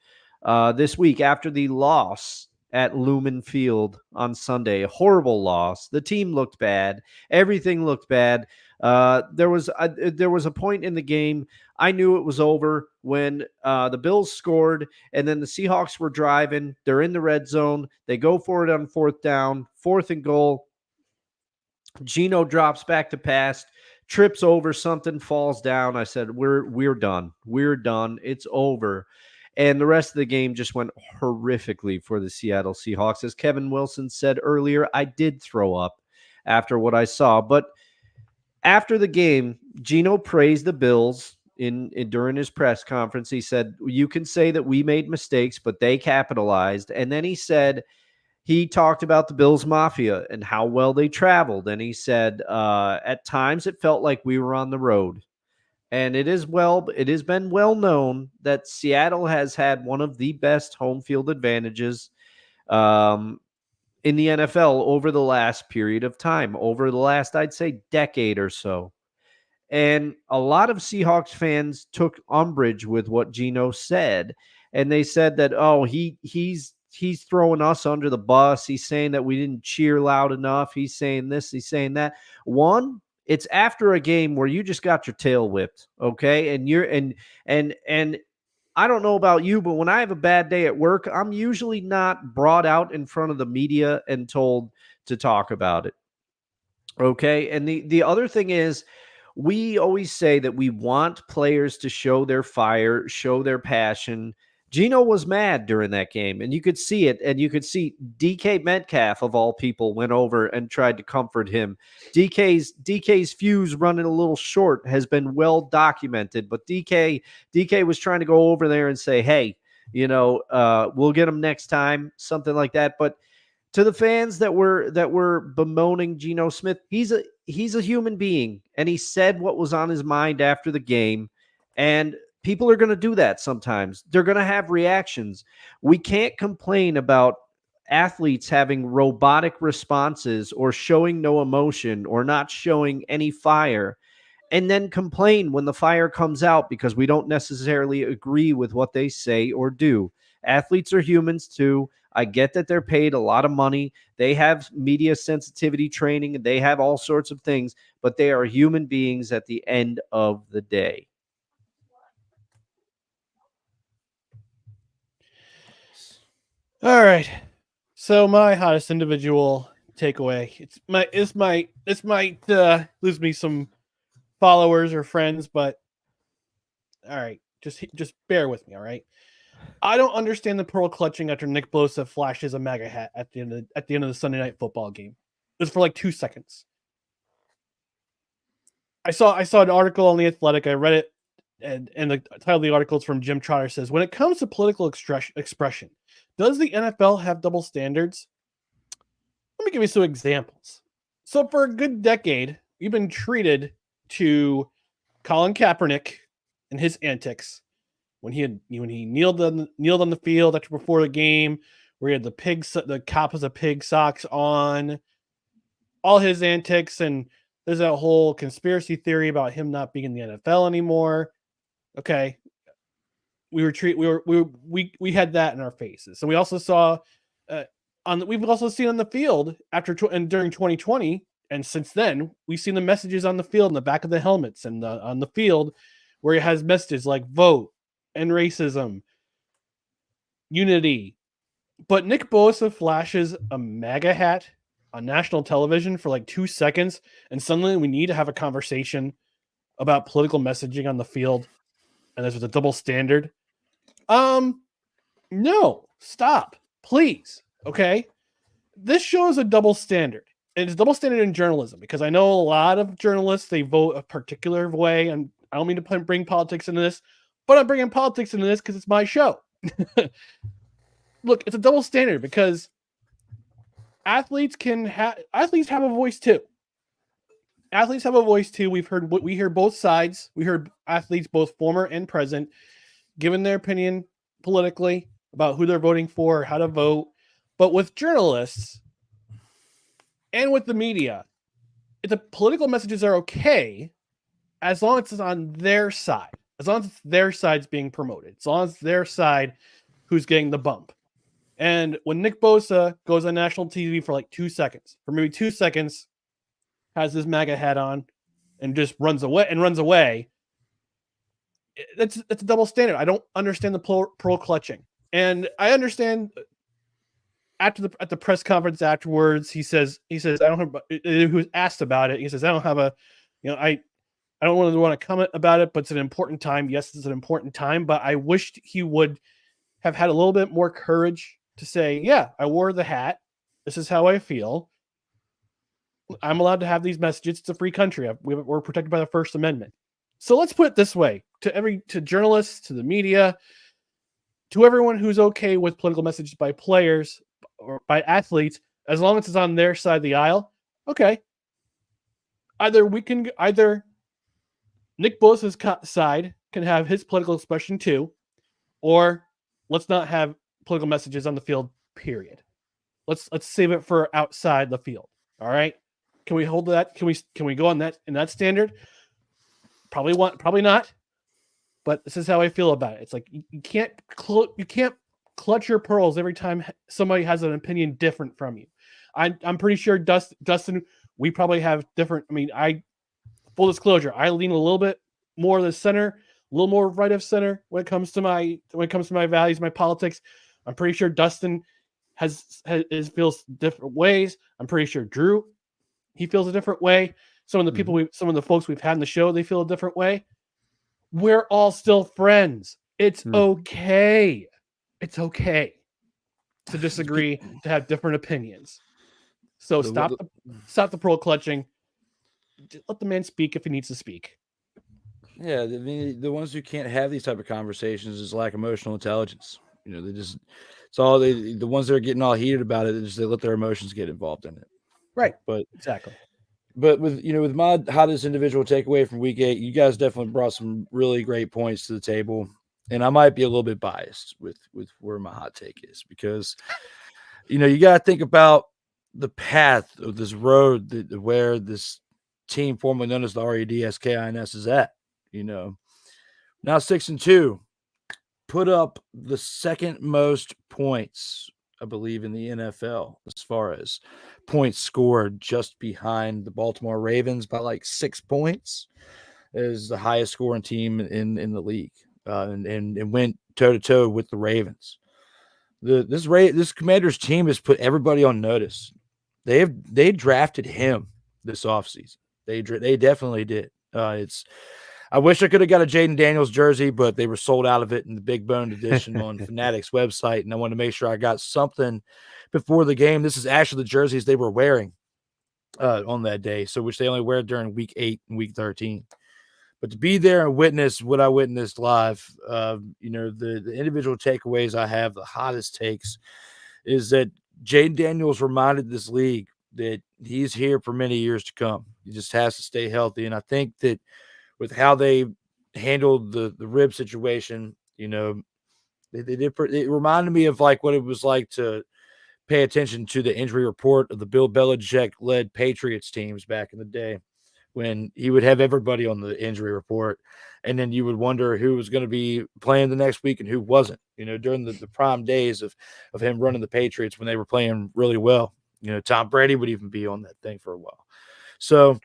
this week after the loss at Lumen Field on Sunday. A horrible loss. The team looked bad. Everything looked bad. There was a point in the game I knew it was over when the Bills scored, and then the Seahawks were driving. They're in the red zone. They go for it on 4th down, 4th and goal. Geno drops back to pass, trips over something, falls down. I said, "We're done. We're done. It's over." And the rest of the game just went horrifically for the Seattle Seahawks. As Kevin Wilson said earlier, I did throw up after what I saw. But after the game, Geno praised the Bills during his press conference. He said, "You can say that we made mistakes, but they capitalized." And then he talked about the Bills Mafia and how well they traveled. And he said, at times it felt like we were on the road. And it has been well known that Seattle has had one of the best home field advantages in the NFL over the last period of time, over the last, I'd say, decade or so. And a lot of Seahawks fans took umbrage with what Geno said. And they said that, he's throwing us under the bus. He's saying that we didn't cheer loud enough. He's saying this, he's saying that. One, it's after a game where you just got your tail whipped, okay? And I don't know about you, but when I have a bad day at work, I'm usually not brought out in front of the media and told to talk about it. Okay. And the other thing is, we always say that we want players to show their fire, show their passion. Gino was mad during that game, and you could see it. And you could see DK Metcalf, of all people, went over and tried to comfort him. DK's fuse running a little short has been well documented, but DK was trying to go over there and say, hey, we'll get him next time, something like that. But to the fans that were bemoaning Geno Smith, he's a human being, and he said what was on his mind after the game. And people are going to do that sometimes. They're going to have reactions. We can't complain about athletes having robotic responses or showing no emotion or not showing any fire, and then complain when the fire comes out because we don't necessarily agree with what they say or do. Athletes are humans too. I get that they're paid a lot of money. They have media sensitivity training, and they have all sorts of things, but they are human beings at the end of the day. All right. So my hottest individual takeaway. This might lose me some followers or friends, but all right, just bear with me, all right? I don't understand the pearl clutching after Nick Bosa flashes a MAGA hat at the end of the Sunday Night Football game. It was for like 2 seconds. I saw an article on The Athletic. I read it, and the title of the article is from Jim Trotter. Says, when it comes to political expression, does the NFL have double standards? Let me give you some examples. So for a good decade, we've been treated to Colin Kaepernick and his antics when he kneeled on the field before the game, where he had the cop has a pig socks on, all his antics, and there's a whole conspiracy theory about him not being in the NFL anymore. Okay, we had that in our faces, and we also saw we've also seen on the field and during 2020, and since then we've seen the messages on the field in the back of the helmets and on the field where he has messages like vote and racism, unity. But Nick Bosa flashes a MAGA hat on national television for like 2 seconds, and suddenly we need to have a conversation about political messaging on the field, and there's a double standard. No, stop, please. Okay, this shows a double standard. It's a double standard in journalism, because I know a lot of journalists, they vote a particular way, and I don't mean to bring politics into this, but I'm bringing politics into this because it's my show. Look, it's a double standard because athletes have a voice too. Athletes have a voice too. We hear both sides. We heard athletes, both former and present, giving their opinion politically about who they're voting for, how to vote. But with journalists and with the media, the political messages are okay as long as it's on their side, as long as it's their side's being promoted, as long as it's their side who's getting the bump. And when Nick Bosa goes on national TV for like 2 seconds, for maybe 2 seconds, has his MAGA hat on and just runs away, that's a double standard. I don't understand the pearl clutching. And I understand at the press conference afterwards, he says I don't have, who was asked about it, he says, I don't have I don't really want to comment about it, but it's an important time. Yes, it's an important time, but I wished he would have had a little bit more courage to say, yeah, I wore the hat. This is how I feel. I'm allowed to have these messages. It's a free country. We're protected by the First Amendment. So let's put it this way, to journalists, to the media, to everyone who's okay with political messages by players or by athletes, as long as it's on their side of the aisle, okay. Either Nick Bosa's side can have his political expression too, or let's not have political messages on the field, period. Let's save it for outside the field. All right. Can we hold that? Can we go on that in that standard? Probably not. But this is how I feel about it. It's like you can't clutch your pearls every time somebody has an opinion different from you. I'm pretty sure Dustin, we probably have different. I mean, full disclosure, I lean a little bit more to the center, little more right of center when it comes to my values, my politics. I'm pretty sure Dustin feels different ways. I'm pretty sure Drew, he feels a different way. Some of the people some of the folks we've had in the show, they feel a different way. We're all still friends. It's okay. It's okay to disagree, to have different opinions. So stop the pearl clutching. Let the man speak if he needs to speak. Yeah, I mean, the ones who can't have these type of conversations is lack emotional intelligence. They just the ones that are getting all heated about it, they let their emotions get involved in it. Right. But exactly. But with my hottest individual takeaway from week 8, you guys definitely brought some really great points to the table. And I might be a little bit biased with where my hot take is, because, you got to think about the path of this road where this team formerly known as the REDSKINS is at, now 6-2, put up the second most points, I believe, in the NFL as far as points scored, just behind the Baltimore Ravens by like 6 points. Is the highest scoring team in the league, and went toe to toe with the Ravens. This Commanders team has put everybody on notice. They drafted him this offseason. They definitely did. I wish I could have got a Jaden Daniels jersey, but they were sold out of it in the big boned edition on Fanatics website, and I wanted to make sure I got something before the game. This is actually the jerseys they were wearing on that day, so which they only wear during week 8 and week 13. But to be there and witness what I witnessed live, the individual takeaways I have, the hottest takes, is that Jaden Daniels reminded this league that he's here for many years to come. He just has to stay healthy, and I think that with how they handled the rib situation, it reminded me of like what it was like to pay attention to the injury report of the Bill Belichick-led Patriots teams back in the day, when he would have everybody on the injury report, and then you would wonder who was going to be playing the next week and who wasn't, during the prime days of him running the Patriots when they were playing really well. Tom Brady would even be on that thing for a while. So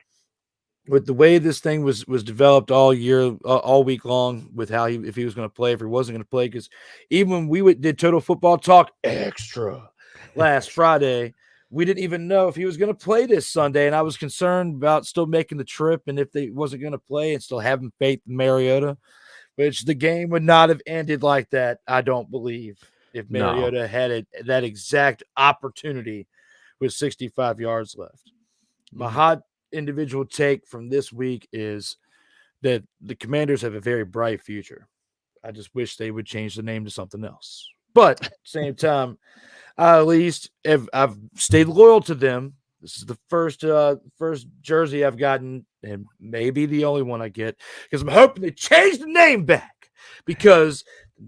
with the way this thing was developed all year, all week long, with how if he was going to play, if he wasn't going to play, because even when we did Total Football Talk Extra last Friday, we didn't even know if he was going to play this Sunday, and I was concerned about still making the trip and if they wasn't going to play and still having faith in Mariota, which the game would not have ended like that, I don't believe, if Mariota had that exact opportunity with 65 yards left. My hot individual take from this week is that the Commanders have a very bright future. I just wish they would change the name to something else. But at the same time, I at least I've stayed loyal to them. This is the first jersey I've gotten, and maybe the only one I get, because I'm hoping they change the name back, because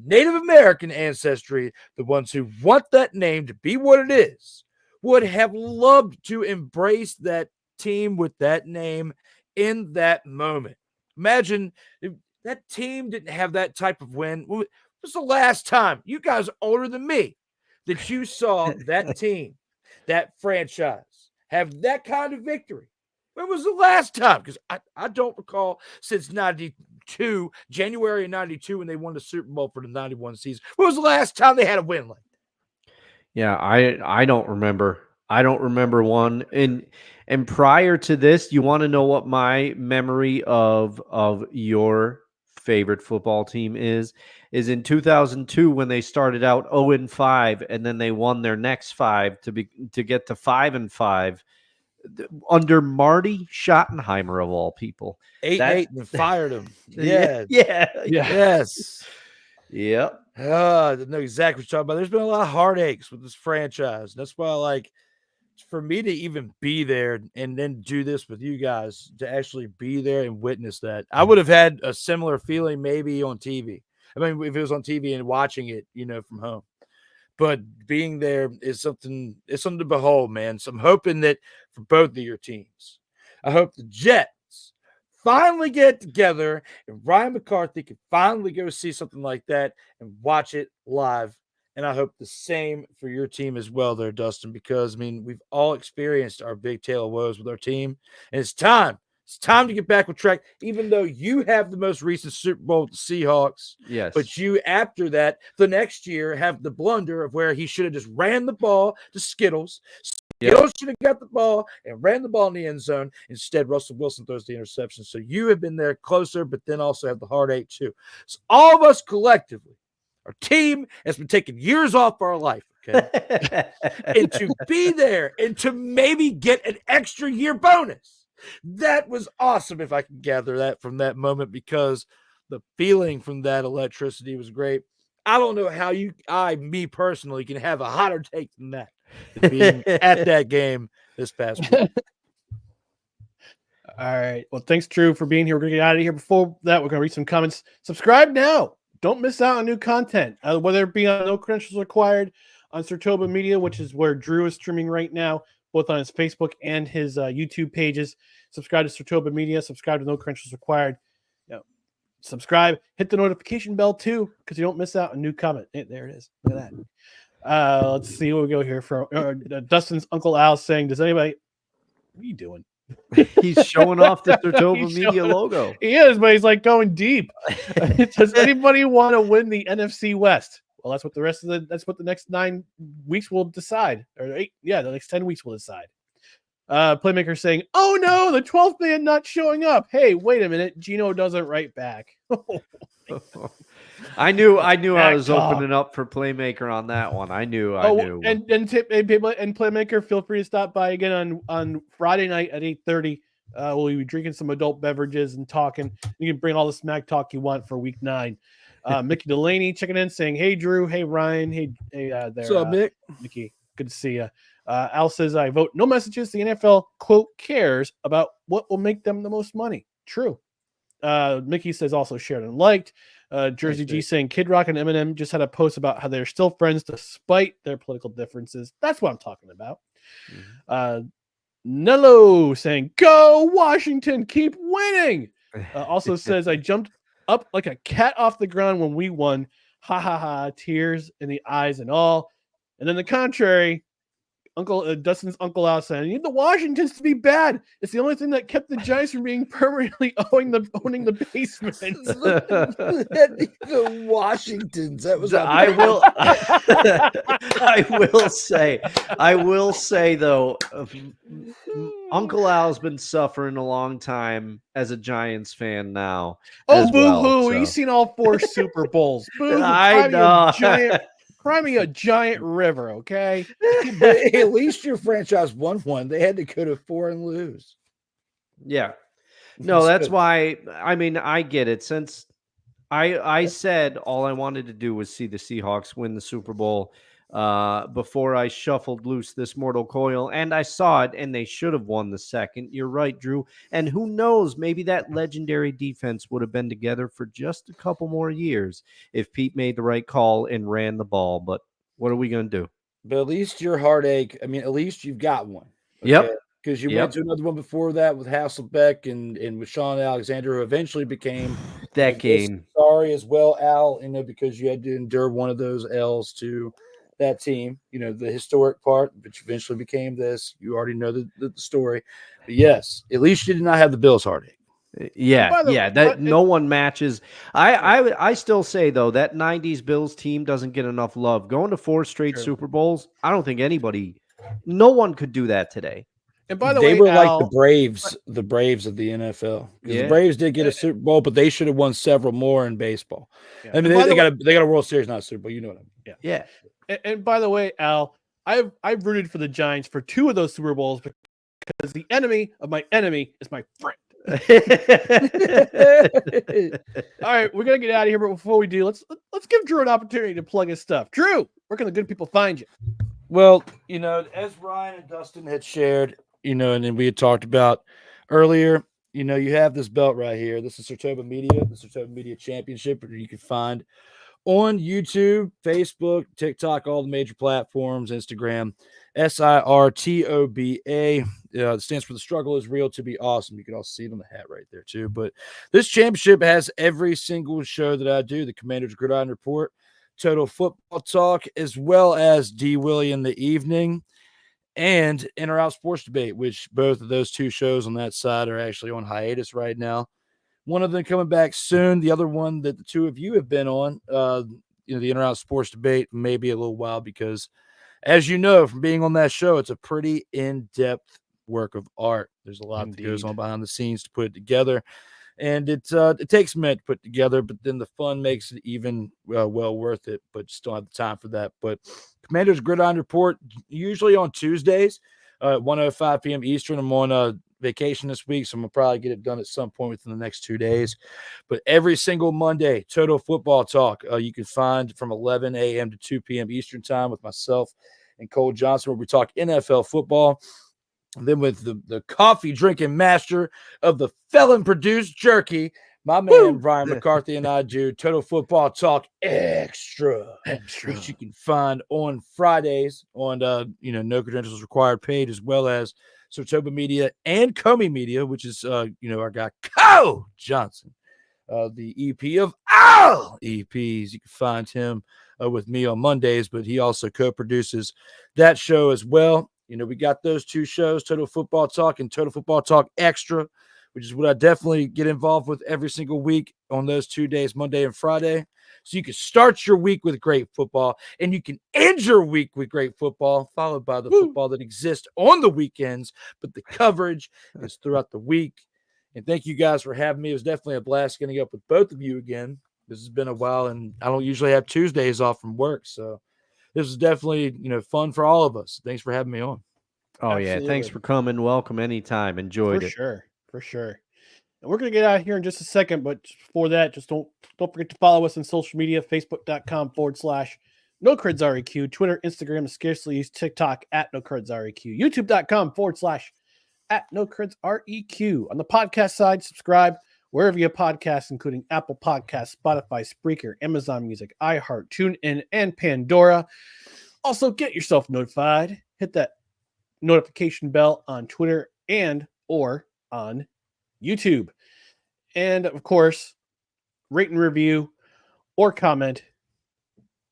Native American ancestry, the ones who want that name to be what it is, would have loved to embrace that team with that name in that moment. Imagine if that team didn't have that type of win. When was the last time, you guys are older than me, that you saw that team, that franchise, have that kind of victory? When was the last time? Because I don't recall since 92, January of 92, when they won the Super Bowl for the 91 season. When was the last time they had a win like that? Yeah, I don't remember. I don't remember one. And prior to this, you want to know what my memory of your favorite football team is in 2002, when they started out 0-5, and then they won their next 5 to get to 5-5 under Marty Schottenheimer, of all people. 8-8 and fired him. Yeah. Yes. Yep. I know exactly what you're talking about. There's been a lot of heartaches with this franchise. That's why, for me to even be there and then do this with you guys, to actually be there and witness that, I would have had a similar feeling maybe on TV. I mean, if it was on TV and watching it, from home. But being there is something. It's something to behold, man. So I'm hoping that for both of your teams, I hope the Jets finally get together and Ryan McCarthy can finally go see something like that and watch it live. And I hope the same for your team as well there, Dustin, because, we've all experienced our big tale of woes with our team, and it's time It's time to get back on track, even though you have the most recent Super Bowl with the Seahawks. Yes. But you, after that, the next year, have the blunder of where he should have just ran the ball to Skittles. Skittles should have got the ball and ran the ball in the end zone. Instead, Russell Wilson throws the interception. So you have been there closer, but then also have the heartache too. So all of us collectively, our team has been taking years off our life. Okay. And to be there and to maybe get an extra year bonus. That was awesome if I can gather that from that moment, because the feeling from that electricity was great. I don't know how me personally, can have a hotter take than that, being at that game this past week. All right. Well, thanks, Drew, for being here. We're going to get out of here. Before that, we're going to read some comments. Subscribe now. Don't miss out on new content, whether it be on No Credentials Required, on Sartoba Media, which is where Drew is streaming right now, both on his Facebook and his YouTube pages. Subscribe to Sartoba Media. Subscribe to No Credentials Required. Subscribe. Hit the notification bell, too, because you don't miss out on new comment. There it is. Look at that. Let's see what we go here from. Dustin's Uncle Al saying, does anybody... What are you doing? He's showing off the Sartoba Media logo. He is, but he's like going deep. Does anybody want to win the NFC West? Well, that's what the next 9 weeks will decide. Or 8, the next 10 weeks will decide. Playmaker saying, oh no, the 12th man not showing up. Hey, wait a minute. Gino doesn't write back. I knew I was opening up for Playmaker on that one. I knew. And Playmaker, feel free to stop by again on Friday night at 8:30. We'll be drinking some adult beverages and talking. You can bring all the smack talk you want for week 9. Mickey Delaney checking in saying, hey Drew, hey Ryan, hey there. What's up, Mick? Mickey, good to see you. Al says, I vote no messages. The NFL, quote, cares about what will make them the most money. True. Mickey says also shared and liked. Jersey G saying Kid Rock and Eminem just had a post about how they're still friends despite their political differences. That's what I'm talking about. Nello saying, go Washington, keep winning. Also says, I jumped up like a cat off the ground when we won. Ha ha ha, tears in the eyes and all. And then the contrary, Dustin's Uncle Al saying, I need the Washingtons to be bad. It's the only thing that kept the Giants from being permanently owning the basement. The Washingtons. That was. I will say though, Uncle Al's been suffering a long time as a Giants fan now. Oh, boo-hoo. He's seen all 4 Super Bowls. Boo-hoo. I know. Cry me a giant river, okay? But at least your franchise won one. They had to go to 4 and lose. Yeah. No, that's why. I mean, I get it. Since I said all I wanted to do was see the Seahawks win the Super Bowl before I shuffled loose this mortal coil, and I saw it, and they should have won the second. You're right, Drew. And who knows, maybe that legendary defense would have been together for just a couple more years if Pete made the right call and ran the ball. But what are we going to do? But at least your heartache, I mean, at least you've got one. Okay? Yep. Because you went to another one before that with Hasselbeck and with Sean Alexander, who eventually became that game. Sorry as well, Al, because you had to endure one of those L's to that team, the historic part, which eventually became this. You already know the story. But yes, at least you did not have the Bills heartache. No one matches. I still say though that 90s Bills team doesn't get enough love. Going to 4 straight Super Bowls, I don't think no one could do that today. And by the way, they were Al, like the Braves of the NFL. The Braves did get a Super Bowl, but they should have won several more in baseball. Yeah. I mean, they got a World Series, not a Super Bowl. You know what I mean? Yeah. And by the way, Al, I've rooted for the Giants for 2 of those Super Bowls because the enemy of my enemy is my friend. All right, we're gonna get out of here, but before we do, let's give Drew an opportunity to plug his stuff. Drew, where can the good people find you? Well, as Ryan and Dustin had shared, and then we had talked about earlier, you have this belt right here. This is Sartoba Media, the Sartoba Media Championship, which you can find on YouTube, Facebook, TikTok, all the major platforms, Instagram, SIRTOBA. It stands for The Struggle is Real to Be Awesome. You can also see it on the hat right there, too. But this championship has every single show that I do, the Commander's Gridiron Report, Total Football Talk, as well as D-Willy in the evening. and In or Out Sports Debate, which both of those two shows on that side are actually on hiatus right now. One of them coming back soon. The other one that the two of you have been on, the In or Out Sports Debate, may be a little while because, as you know, from being on that show, it's a pretty in-depth work of art. There's a lot that goes on behind the scenes to put it together. And it takes a minute to put together, but then the fun makes it even well worth it, but just don't have the time for that. But Commander's Gridiron Report, usually on Tuesdays, 1:05 p.m. Eastern. I'm on vacation this week, so I'm going to probably get it done at some point within the next 2 days. But every single Monday, Total Football Talk, you can find from 11 a.m. to 2 p.m. Eastern time with myself and Cole Johnson, where we talk NFL football. And then with the coffee drinking master of the felon produced jerky, my man Ryan McCarthy and I do Total Football Talk Extra, which you can find on Fridays on No Credentials Required page, as well as Sotoba Media and Comey Media, which is our guy Cole Johnson, the EP of all EPs. You can find him with me on Mondays, but he also co-produces that show as well. We got those two shows, Total Football Talk and Total Football Talk Extra, which is what I definitely get involved with every single week on those 2 days, Monday and Friday. So you can start your week with great football, and you can end your week with great football, followed by the football that exists on the weekends, but the coverage is throughout the week. And thank you guys for having me. It was definitely a blast getting up with both of you again. This has been a while, and I don't usually have Tuesdays off from work, so this is definitely, fun for all of us. Thanks for having me on. Oh, Absolutely. yeah. Thanks for coming. Welcome anytime. Enjoyed it. For sure. And we're going to get out of here in just a second, but before that, just don't forget to follow us on social media, facebook.com/NoCredsREQ, Twitter, Instagram, scarcely use TikTok @NoCredsREQ, youtube.com/@NoCredsREQ. On the podcast side, subscribe wherever you podcast, including Apple Podcasts, Spotify, Spreaker, Amazon Music, iHeart, TuneIn, and Pandora. Also, get yourself notified. Hit that notification bell on Twitter and or on YouTube. And, of course, rate and review or comment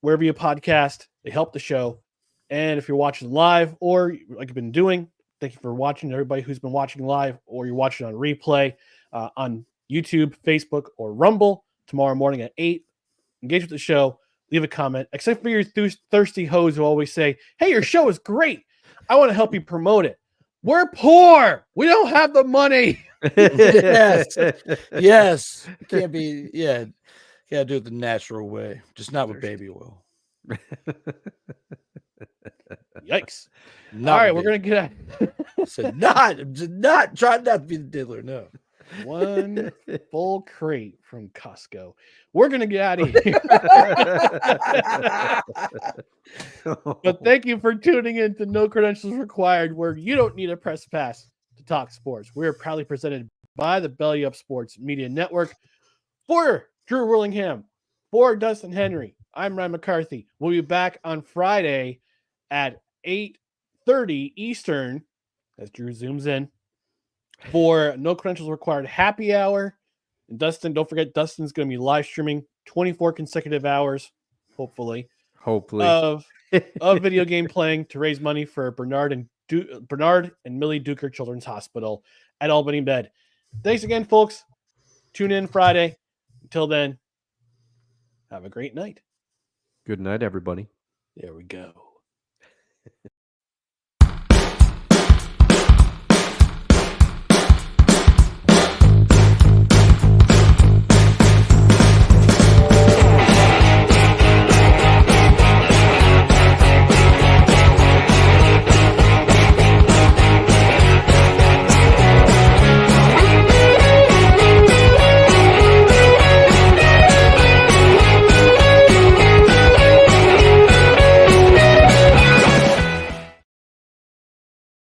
wherever you podcast. They help the show. And if you're watching live or like you've been doing, thank you for watching, everybody who's been watching live or you're watching on replay on YouTube, Facebook, or Rumble tomorrow morning at 8. Engage with the show. Leave a comment, except for your thirsty hoes who always say, hey, your show is great. I want to help you promote it. We're poor. We don't have the money. Yes. It can't be, gotta do it the natural way. Just not with baby oil. Yikes. Not all right, we're going to get out. Said not trying not to be the diddler, no. One full crate from Costco. We're going to get out of here. But thank you for tuning in to No Credentials Required, where you don't need a press pass to talk sports. We are proudly presented by the Belly Up Sports Media Network. For Drew Willingham, for Dustin Henry, I'm Ryan McCarthy. We'll be back on Friday at 8:30 Eastern, as Drew zooms in, for No Credentials Required Happy Hour. And Dustin, don't forget, Dustin's going to be live streaming 24 consecutive hours, hopefully, of video game playing to raise money for Bernard and Millie Duker Children's Hospital at Albany Med. Thanks again, folks. Tune in Friday. Until then, have a great night. Good night, everybody. There we go.